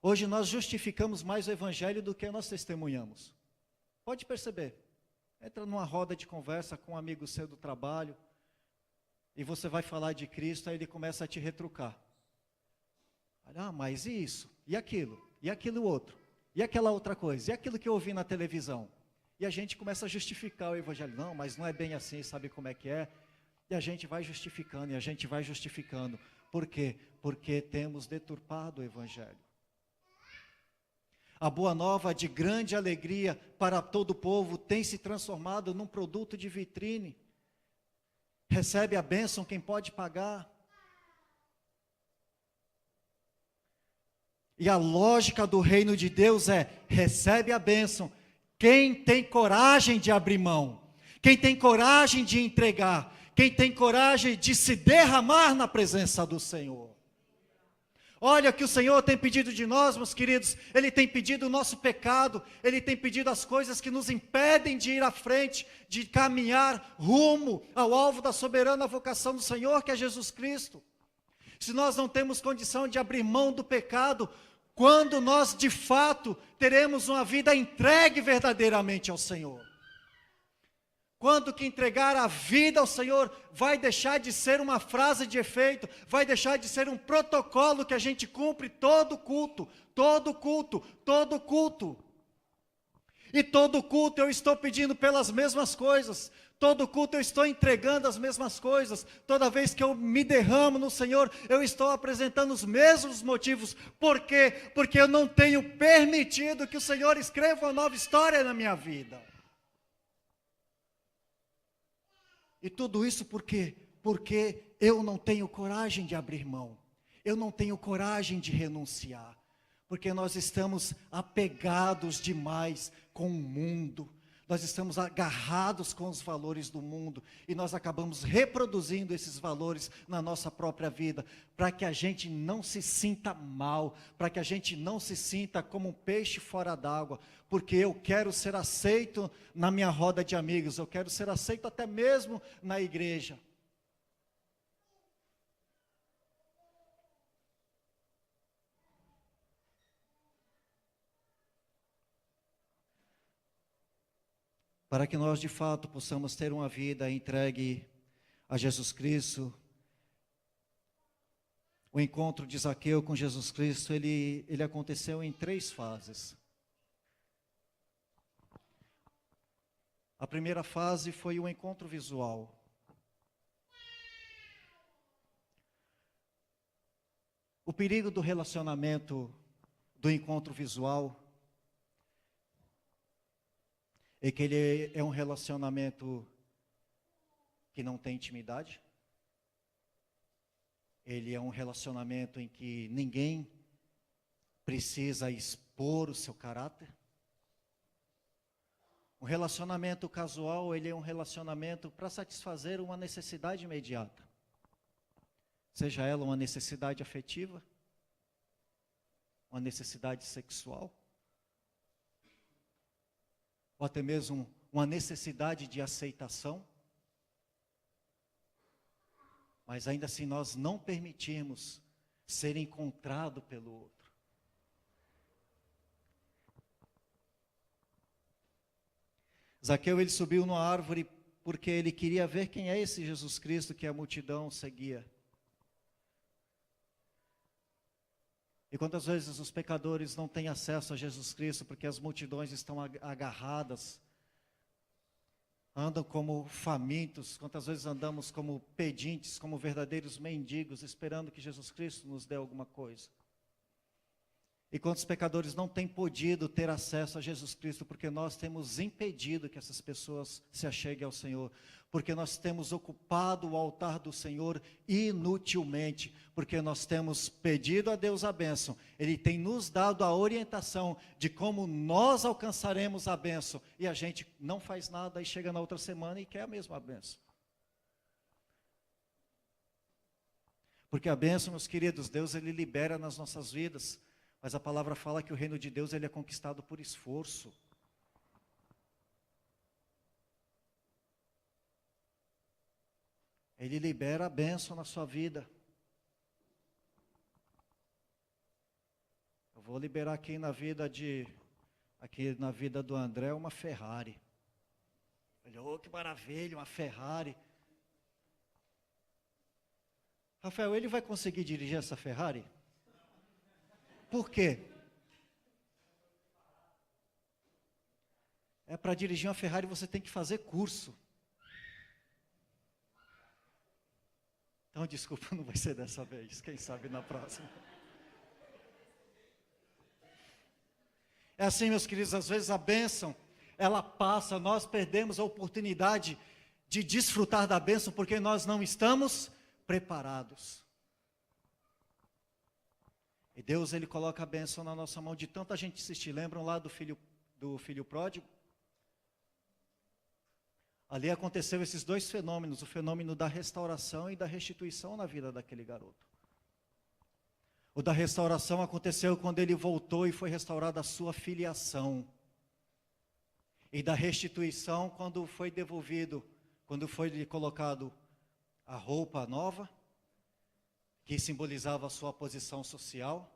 E: Hoje nós justificamos mais o Evangelho do que nós testemunhamos. Pode perceber. Entra numa roda de conversa com um amigo seu do trabalho, e você vai falar de Cristo, aí ele começa a te retrucar. Ah, mas e isso? E aquilo? E aquilo outro? E aquela outra coisa? E aquilo que eu ouvi na televisão? E a gente começa a justificar o Evangelho. Não, mas não é bem assim, sabe como é que é? E a gente vai justificando, e a gente vai justificando. Por quê? Porque temos deturpado o Evangelho. A boa nova de grande alegria para todo o povo tem se transformado num produto de vitrine. Recebe a bênção quem pode pagar. E a lógica do reino de Deus recebe a bênção quem tem coragem de abrir mão, quem tem coragem de entregar, quem tem coragem de se derramar na presença do Senhor. Olha o que o Senhor tem pedido de nós, meus queridos. Ele tem pedido o nosso pecado. Ele tem pedido as coisas que nos impedem de ir à frente, de caminhar rumo ao alvo da soberana vocação do Senhor, que é Jesus Cristo. Se nós não temos condição de abrir mão do pecado, quando nós de fato teremos uma vida entregue verdadeiramente ao Senhor? Quando que entregar a vida ao Senhor vai deixar de ser uma frase de efeito, vai deixar de ser um protocolo que a gente cumpre todo culto, todo culto, todo culto. E todo culto eu estou pedindo pelas mesmas coisas, todo culto eu estou entregando as mesmas coisas, toda vez que eu me derramo no Senhor, eu estou apresentando os mesmos motivos. Por quê? Porque eu não tenho permitido que o Senhor escreva uma nova história na minha vida. E tudo isso por quê? Porque eu não tenho coragem de abrir mão. Eu não tenho coragem de renunciar. Porque nós estamos apegados demais com o mundo. Nós estamos agarrados com os valores do mundo. E nós acabamos reproduzindo esses valores na nossa própria vida. Para que a gente não se sinta mal. Para que a gente não se sinta como um peixe fora d'água. Porque eu quero ser aceito na minha roda de amigos. Eu quero ser aceito até mesmo na igreja. Para que nós de fato possamos ter uma vida entregue a Jesus Cristo. O encontro de Zaqueu com Jesus Cristo, ele aconteceu em 3 fases. A primeira fase foi o encontro visual. O perigo do relacionamento, do encontro visual, é que ele é um relacionamento que não tem intimidade. Ele é um relacionamento em que ninguém precisa expor o seu caráter. Um relacionamento casual, ele é um relacionamento para satisfazer uma necessidade imediata. Seja ela uma necessidade afetiva, uma necessidade sexual, ou até mesmo uma necessidade de aceitação. Mas ainda assim nós não permitimos ser encontrado pelo outro. Zaqueu, ele subiu numa árvore porque ele queria ver quem é esse Jesus Cristo que a multidão seguia. E quantas vezes os pecadores não têm acesso a Jesus Cristo porque as multidões estão agarradas, andam como famintos, quantas vezes andamos como pedintes, como verdadeiros mendigos, esperando que Jesus Cristo nos dê alguma coisa. E quantos pecadores não têm podido ter acesso a Jesus Cristo, porque nós temos impedido que essas pessoas se acheguem ao Senhor, porque nós temos ocupado o altar do Senhor inutilmente, porque nós temos pedido a Deus a bênção, Ele tem nos dado a orientação de como nós alcançaremos a bênção, e a gente não faz nada e chega na outra semana e quer a mesma bênção. Porque a bênção, meus queridos, Deus Ele libera nas nossas vidas. Mas a palavra fala que o reino de Deus ele é conquistado por esforço. Ele libera a bênção na sua vida. Eu vou liberar aqui na vida do André uma Ferrari. Ele, oh, que maravilha, uma Ferrari. Rafael, ele vai conseguir dirigir essa Ferrari? Por quê? Para dirigir uma Ferrari você tem que fazer curso. Então, desculpa, não vai ser dessa vez. Quem sabe na próxima. É assim, meus queridos, às vezes a bênção, ela passa, nós perdemos a oportunidade de desfrutar da bênção porque nós não estamos preparados. E Deus, Ele coloca a bênção na nossa mão de tanta gente insistir. Lembram lá do filho pródigo? Ali aconteceu esses 2 fenômenos, o fenômeno da restauração e da restituição na vida daquele garoto. O da restauração aconteceu quando ele voltou e foi restaurada a sua filiação. E da restituição quando foi devolvido, quando foi lhe colocado a roupa nova, que simbolizava a sua posição social,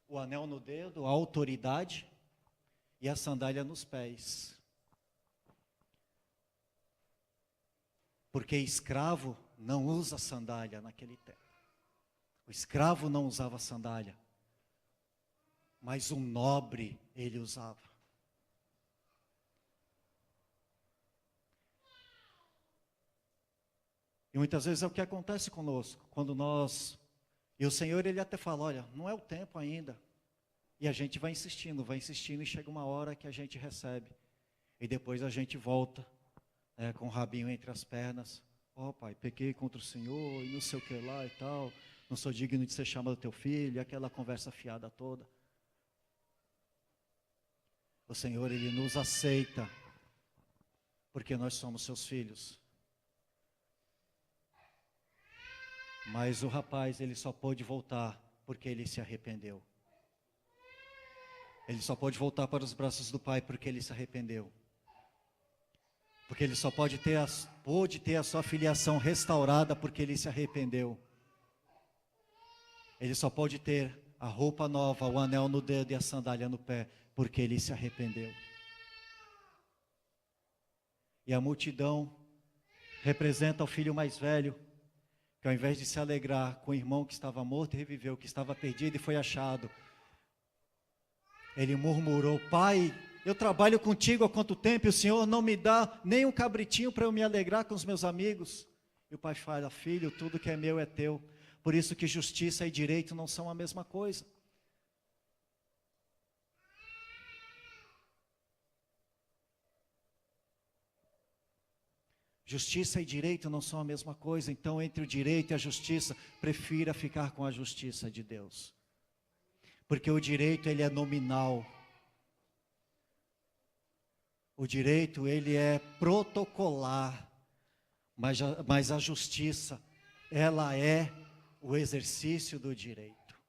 E: o anel no dedo, a autoridade e a sandália nos pés. Porque escravo não usa sandália naquele tempo. O escravo não usava sandália, mas um nobre ele usava. E muitas vezes é o que acontece conosco, quando nós... E o Senhor, Ele até fala, olha, não é o tempo ainda. E a gente vai insistindo e chega uma hora que a gente recebe. E depois a gente volta, com o rabinho entre as pernas. Ó pai, pequei contra o Senhor, e não sei o que lá e tal. Não sou digno de ser chamado teu filho, e aquela conversa fiada toda. O Senhor, Ele nos aceita, porque nós somos seus filhos. Mas o rapaz, ele só pôde voltar porque ele se arrependeu. Ele só pôde voltar para os braços do pai porque ele se arrependeu. Porque ele só pôde ter a sua filiação restaurada porque ele se arrependeu. Ele só pôde ter a roupa nova, o anel no dedo e a sandália no pé porque ele se arrependeu. E a multidão representa o filho mais velho, que ao invés de se alegrar com o irmão que estava morto e reviveu, que estava perdido e foi achado, ele murmurou, pai, eu trabalho contigo há quanto tempo e o Senhor não me dá nem um cabritinho para eu me alegrar com os meus amigos. E o pai fala, filho, tudo que é meu é teu. Por isso que justiça e direito não são a mesma coisa. Justiça e direito não são a mesma coisa, então entre o direito e a justiça, prefira ficar com a justiça de Deus. Porque o direito, ele é nominal. O direito, ele é protocolar, mas a justiça, ela é o exercício do direito.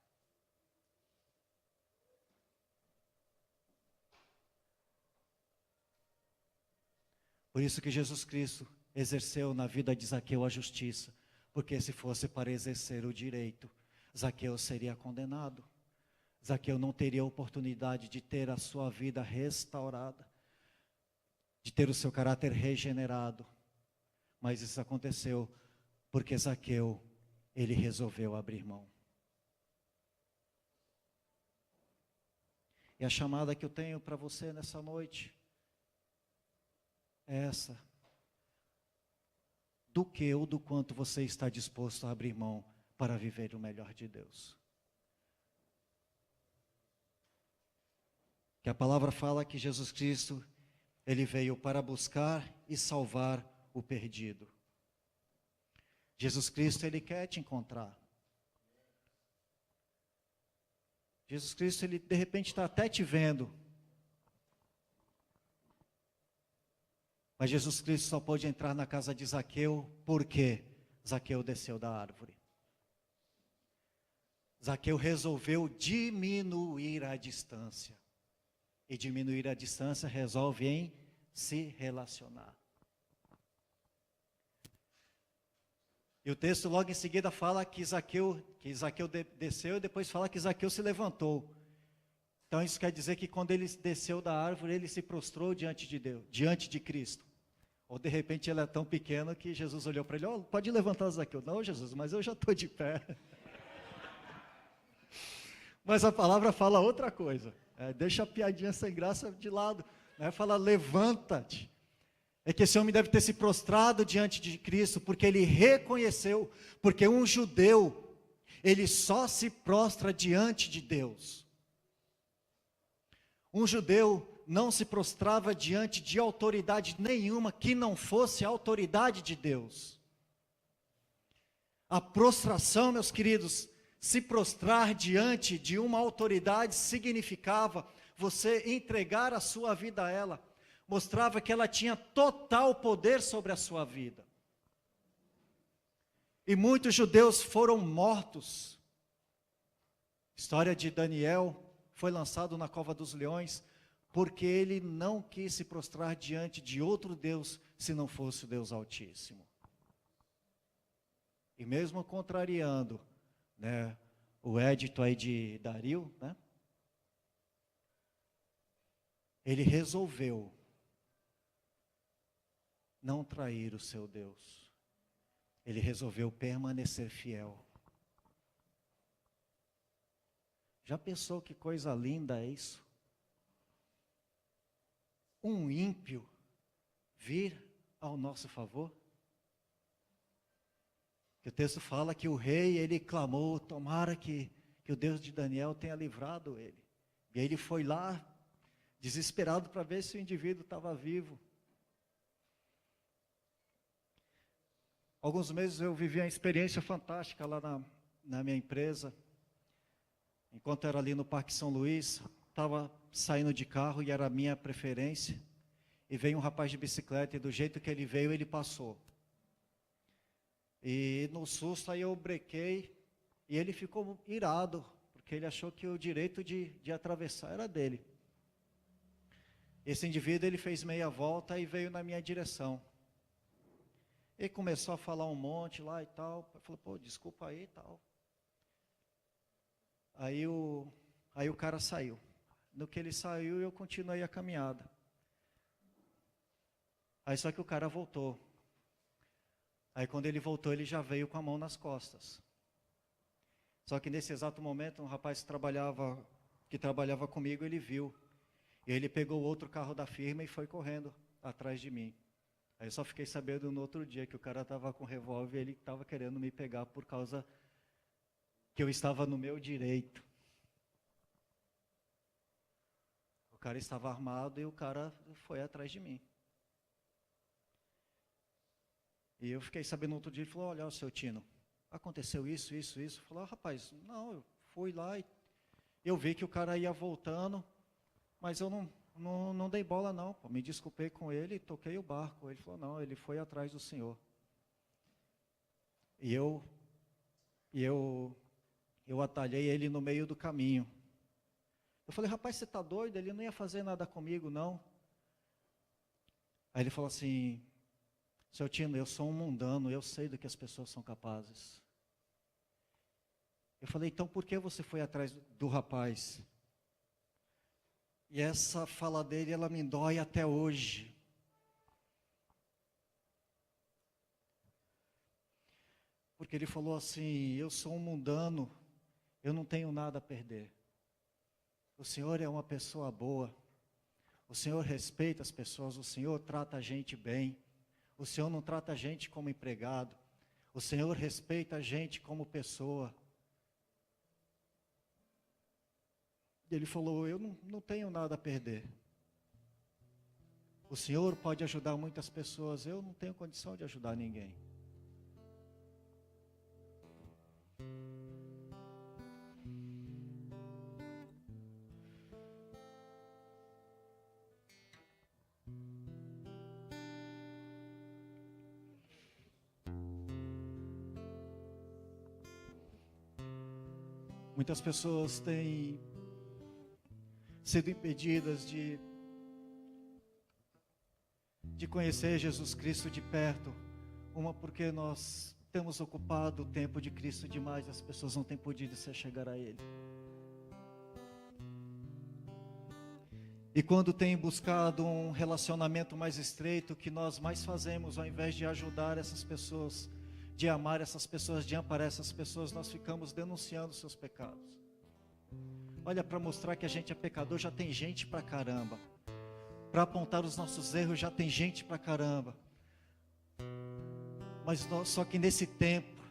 E: Por isso que Jesus Cristo exerceu na vida de Zaqueu a justiça, porque se fosse para exercer o direito, Zaqueu seria condenado. Zaqueu não teria oportunidade de ter a sua vida restaurada, de ter o seu caráter regenerado. Mas isso aconteceu porque Zaqueu, ele resolveu abrir mão. E a chamada que eu tenho para você nessa noite é essa. Do que ou do quanto você está disposto a abrir mão para viver o melhor de Deus. Que a palavra fala que Jesus Cristo, Ele veio para buscar e salvar o perdido. Jesus Cristo, Ele quer te encontrar. Jesus Cristo, Ele de repente está até te vendo. Mas Jesus Cristo só pôde entrar na casa de Zaqueu, porque Zaqueu desceu da árvore. Zaqueu resolveu diminuir a distância. E diminuir a distância resolve em se relacionar. E o texto logo em seguida fala que Zaqueu desceu e depois fala que Zaqueu se levantou. Então isso quer dizer que quando ele desceu da árvore, ele se prostrou diante de Deus, diante de Cristo. Ou de repente ele é tão pequeno que Jesus olhou para ele, oh, pode levantar Zaqueu. Não, Jesus, mas eu já estou de pé. Mas a palavra fala outra coisa. Deixa a piadinha sem graça de lado. Fala, levanta-te. É que esse homem deve ter se prostrado diante de Cristo, porque ele reconheceu, porque um judeu, ele só se prostra diante de Deus. Um judeu não se prostrava diante de autoridade nenhuma que não fosse a autoridade de Deus. A prostração, meus queridos, se prostrar diante de uma autoridade significava você entregar a sua vida a ela. Mostrava que ela tinha total poder sobre a sua vida. E muitos judeus foram mortos. A história de Daniel foi lançado na cova dos leões, porque ele não quis se prostrar diante de outro Deus, se não fosse o Deus Altíssimo. E mesmo contrariando, né, o édito aí de Dario, né, ele resolveu não trair o seu Deus. Ele resolveu permanecer fiel. Já pensou que coisa linda é isso? Um ímpio vir ao nosso favor? Que o texto fala que o rei, ele clamou, tomara que o Deus de Daniel tenha livrado ele. E ele foi lá, desesperado para ver se o indivíduo estava vivo. Alguns meses eu vivi uma experiência fantástica lá na minha empresa. Enquanto era ali no Parque São Luís, estava saindo de carro e era a minha preferência. E veio um rapaz de bicicleta e do jeito que ele veio, ele passou. E no susto aí eu brequei e ele ficou irado, porque ele achou que o direito de atravessar era dele. Esse indivíduo, ele fez meia volta e veio na minha direção. Ele começou a falar um monte lá e tal. Falou, pô, desculpa aí e tal. Aí o cara saiu. No que ele saiu, eu continuei a caminhada. Aí só que o cara voltou. Aí quando ele voltou, ele já veio com a mão nas costas. Só que nesse exato momento, um rapaz que trabalhava comigo, ele viu. E ele pegou o outro carro da firma e foi correndo atrás de mim. Aí eu só fiquei sabendo no outro dia que o cara estava com revólver e ele estava querendo me pegar por causa que eu estava no meu direito. O cara estava armado e o cara foi atrás de mim. E eu fiquei sabendo no outro dia, ele falou, olha, seu Tino, aconteceu isso. Eu falei, rapaz, não, eu fui lá e eu vi que o cara ia voltando, mas eu não dei bola não, pô. Me desculpei com ele e toquei o barco. Ele falou, não, ele foi atrás do senhor. E eu atalhei ele no meio do caminho. Eu falei, rapaz, você está doido? Ele não ia fazer nada comigo, não. Aí ele falou assim, seu Tino, eu sou um mundano, eu sei do que as pessoas são capazes. Eu falei, então por que você foi atrás do rapaz? E essa fala dele, ela me dói até hoje. Porque ele falou assim, eu sou um mundano, eu não tenho nada a perder. O Senhor é uma pessoa boa. O Senhor respeita as pessoas, o Senhor trata a gente bem. O Senhor não trata a gente como empregado. O Senhor respeita a gente como pessoa. Ele falou, eu não tenho nada a perder. O Senhor pode ajudar muitas pessoas, eu não tenho condição de ajudar ninguém. Muitas pessoas têm sido impedidas de conhecer Jesus Cristo de perto. Uma porque nós temos ocupado o tempo de Cristo demais, as pessoas não têm podido se chegar a Ele. E quando têm buscado um relacionamento mais estreito, o que nós mais fazemos, ao invés de ajudar essas pessoas, de amar essas pessoas, de amparar essas pessoas, nós ficamos denunciando seus pecados. Olha, para mostrar que a gente é pecador, já tem gente pra caramba. Para apontar os nossos erros, já tem gente pra caramba. Mas só que nesse tempo,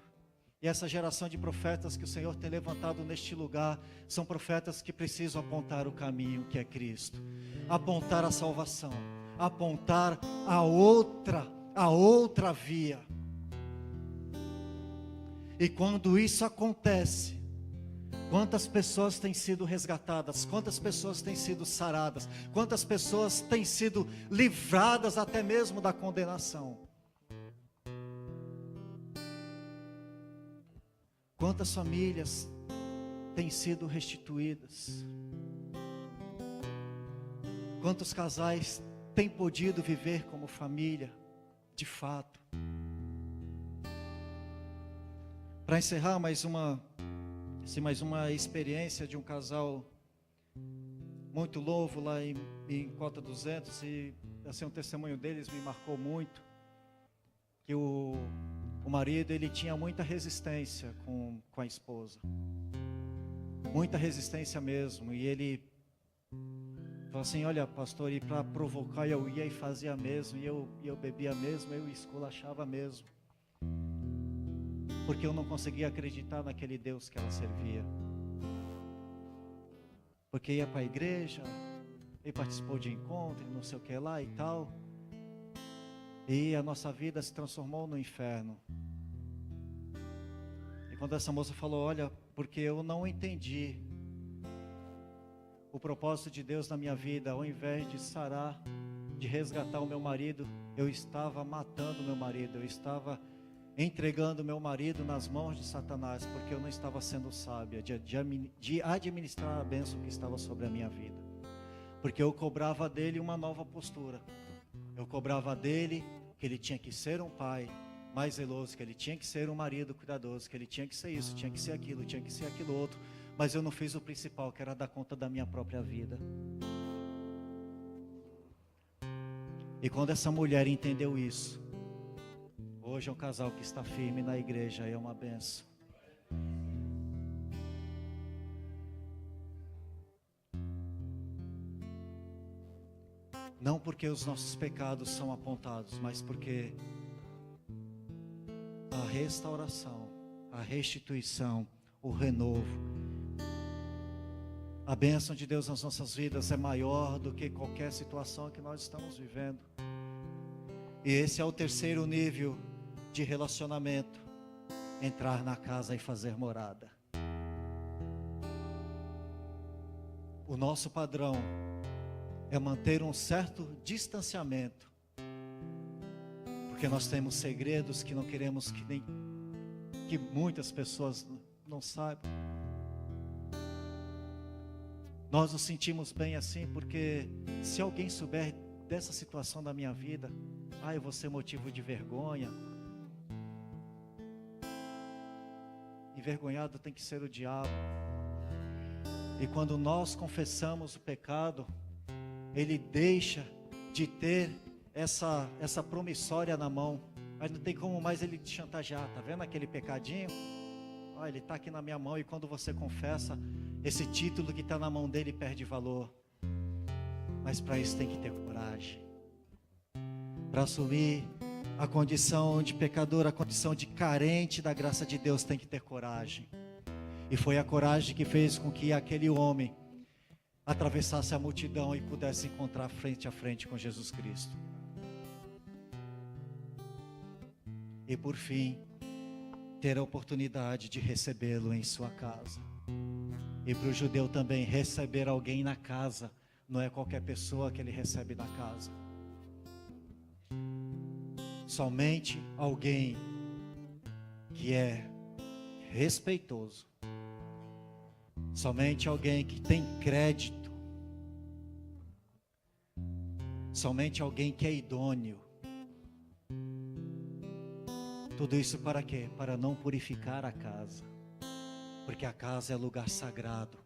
E: e essa geração de profetas que o Senhor tem levantado neste lugar, são profetas que precisam apontar o caminho que é Cristo. Apontar a salvação. Apontar a outra via. E quando isso acontece, quantas pessoas têm sido resgatadas, quantas pessoas têm sido saradas, quantas pessoas têm sido livradas até mesmo da condenação. Quantas famílias têm sido restituídas? Quantos casais têm podido viver como família, de fato? Para encerrar, mais uma experiência de um casal muito novo lá em Cota 200, e assim, um testemunho deles me marcou muito, que o marido, ele tinha muita resistência com a esposa, muita resistência mesmo, e ele falou assim: olha, pastor, e para provocar eu ia e fazia mesmo, e eu bebia mesmo, eu esculachava mesmo, porque eu não conseguia acreditar naquele Deus que ela servia, porque ia para a igreja, e participou de encontro, não sei o que lá e tal, e a nossa vida se transformou no inferno. E quando essa moça falou: olha, porque eu não entendi o propósito de Deus na minha vida, ao invés de sarar, de resgatar o meu marido, eu estava matando o meu marido, eu estava entregando o meu marido nas mãos de Satanás, porque eu não estava sendo sábia de administrar a bênção que estava sobre a minha vida, porque eu cobrava dele uma nova postura, eu cobrava dele que ele tinha que ser um pai mais zeloso, que ele tinha que ser um marido cuidadoso, que ele tinha que ser isso, tinha que ser aquilo, tinha que ser aquilo outro, mas eu não fiz o principal, que era dar conta da minha própria vida. E quando essa mulher entendeu isso, hoje é um casal que está firme na igreja, é uma benção. Não porque os nossos pecados são apontados, mas porque a restauração, a restituição, o renovo, a bênção de Deus nas nossas vidas é maior do que qualquer situação que nós estamos vivendo. E esse é o terceiro nível de relacionamento: entrar na casa e fazer morada. O nosso padrão é manter um certo distanciamento, porque nós temos segredos que não queremos que muitas pessoas não saibam. Nós nos sentimos bem assim, porque se alguém souber dessa situação da minha vida, eu vou ser motivo de vergonha. Envergonhado tem que ser o diabo. E quando nós confessamos o pecado, ele deixa de ter essa promissória na mão. Aí não tem como mais ele te chantagear. Tá vendo aquele pecadinho? Ele está aqui na minha mão. E quando você confessa, esse título que está na mão dele perde valor. Mas para isso tem que ter coragem. Para assumir a condição de pecador, a condição de carente da graça de Deus, tem que ter coragem. E foi a coragem que fez com que aquele homem atravessasse a multidão e pudesse encontrar frente a frente com Jesus Cristo. E por fim, ter a oportunidade de recebê-lo em sua casa. E para o judeu também, receber alguém na casa não é qualquer pessoa que ele recebe na casa. Somente alguém que é respeitoso, somente alguém que tem crédito, somente alguém que é idôneo. Tudo isso para quê? Para não purificar a casa, porque a casa é lugar sagrado.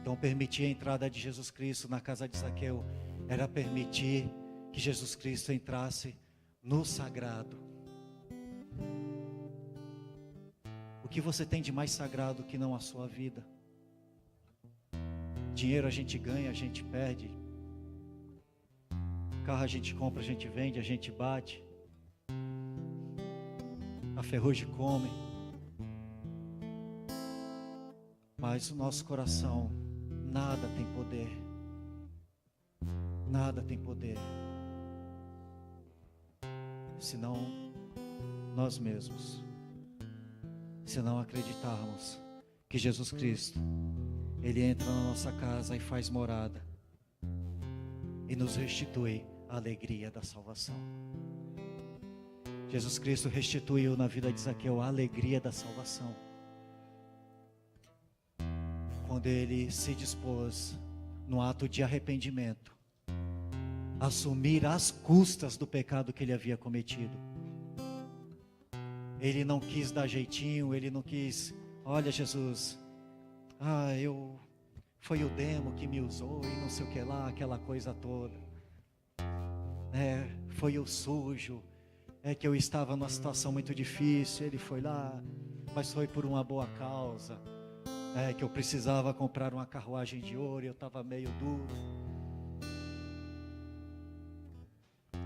E: Então permitir a entrada de Jesus Cristo na casa de Zaqueu era permitir que Jesus Cristo entrasse no sagrado. O que você tem de mais sagrado que não a sua vida? Dinheiro a gente ganha, a gente perde. Carro a gente compra, a gente vende, a gente bate. A ferrugem come. Mas o nosso coração, nada tem poder. Nada tem poder. Senão nós mesmos. Se não acreditarmos que Jesus Cristo, Ele entra na nossa casa e faz morada e nos restitui a alegria da salvação. Jesus Cristo restituiu na vida de Zaqueu a alegria da salvação. Quando ele se dispôs, no ato de arrependimento, a assumir as custas do pecado que ele havia cometido. Ele não quis dar jeitinho, ele não quis, olha Jesus, foi o demo que me usou e não sei o que lá, aquela coisa toda. Foi o sujo, que eu estava numa situação muito difícil, ele foi lá, mas foi por uma boa causa, que eu precisava comprar uma carruagem de ouro e eu estava meio duro.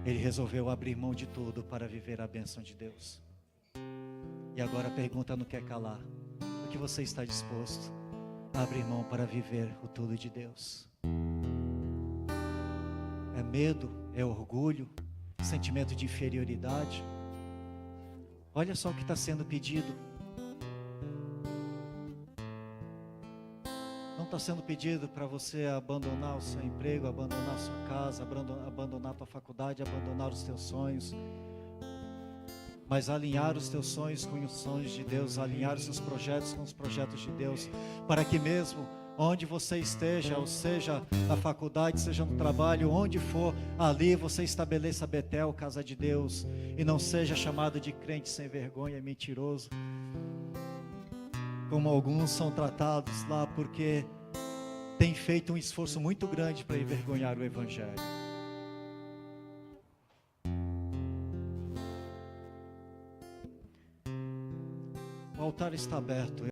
E: Ele resolveu abrir mão de tudo para viver a bênção de Deus. E agora a pergunta não quer calar: o que você está disposto a abrir mão para viver o tudo de Deus? É medo? É orgulho? Sentimento de inferioridade? Olha só o que está sendo pedido. Não está sendo pedido para você abandonar o seu emprego, abandonar a sua casa, abandonar a tua faculdade, abandonar os teus sonhos, mas alinhar os teus sonhos com os sonhos de Deus, alinhar os seus projetos com os projetos de Deus, para que mesmo onde você esteja, ou seja na faculdade, seja no trabalho, onde for, ali você estabeleça Betel, casa de Deus, e não seja chamado de crente sem vergonha, mentiroso, como alguns são tratados lá, porque tem feito um esforço muito grande para envergonhar o Evangelho. O altar está aberto.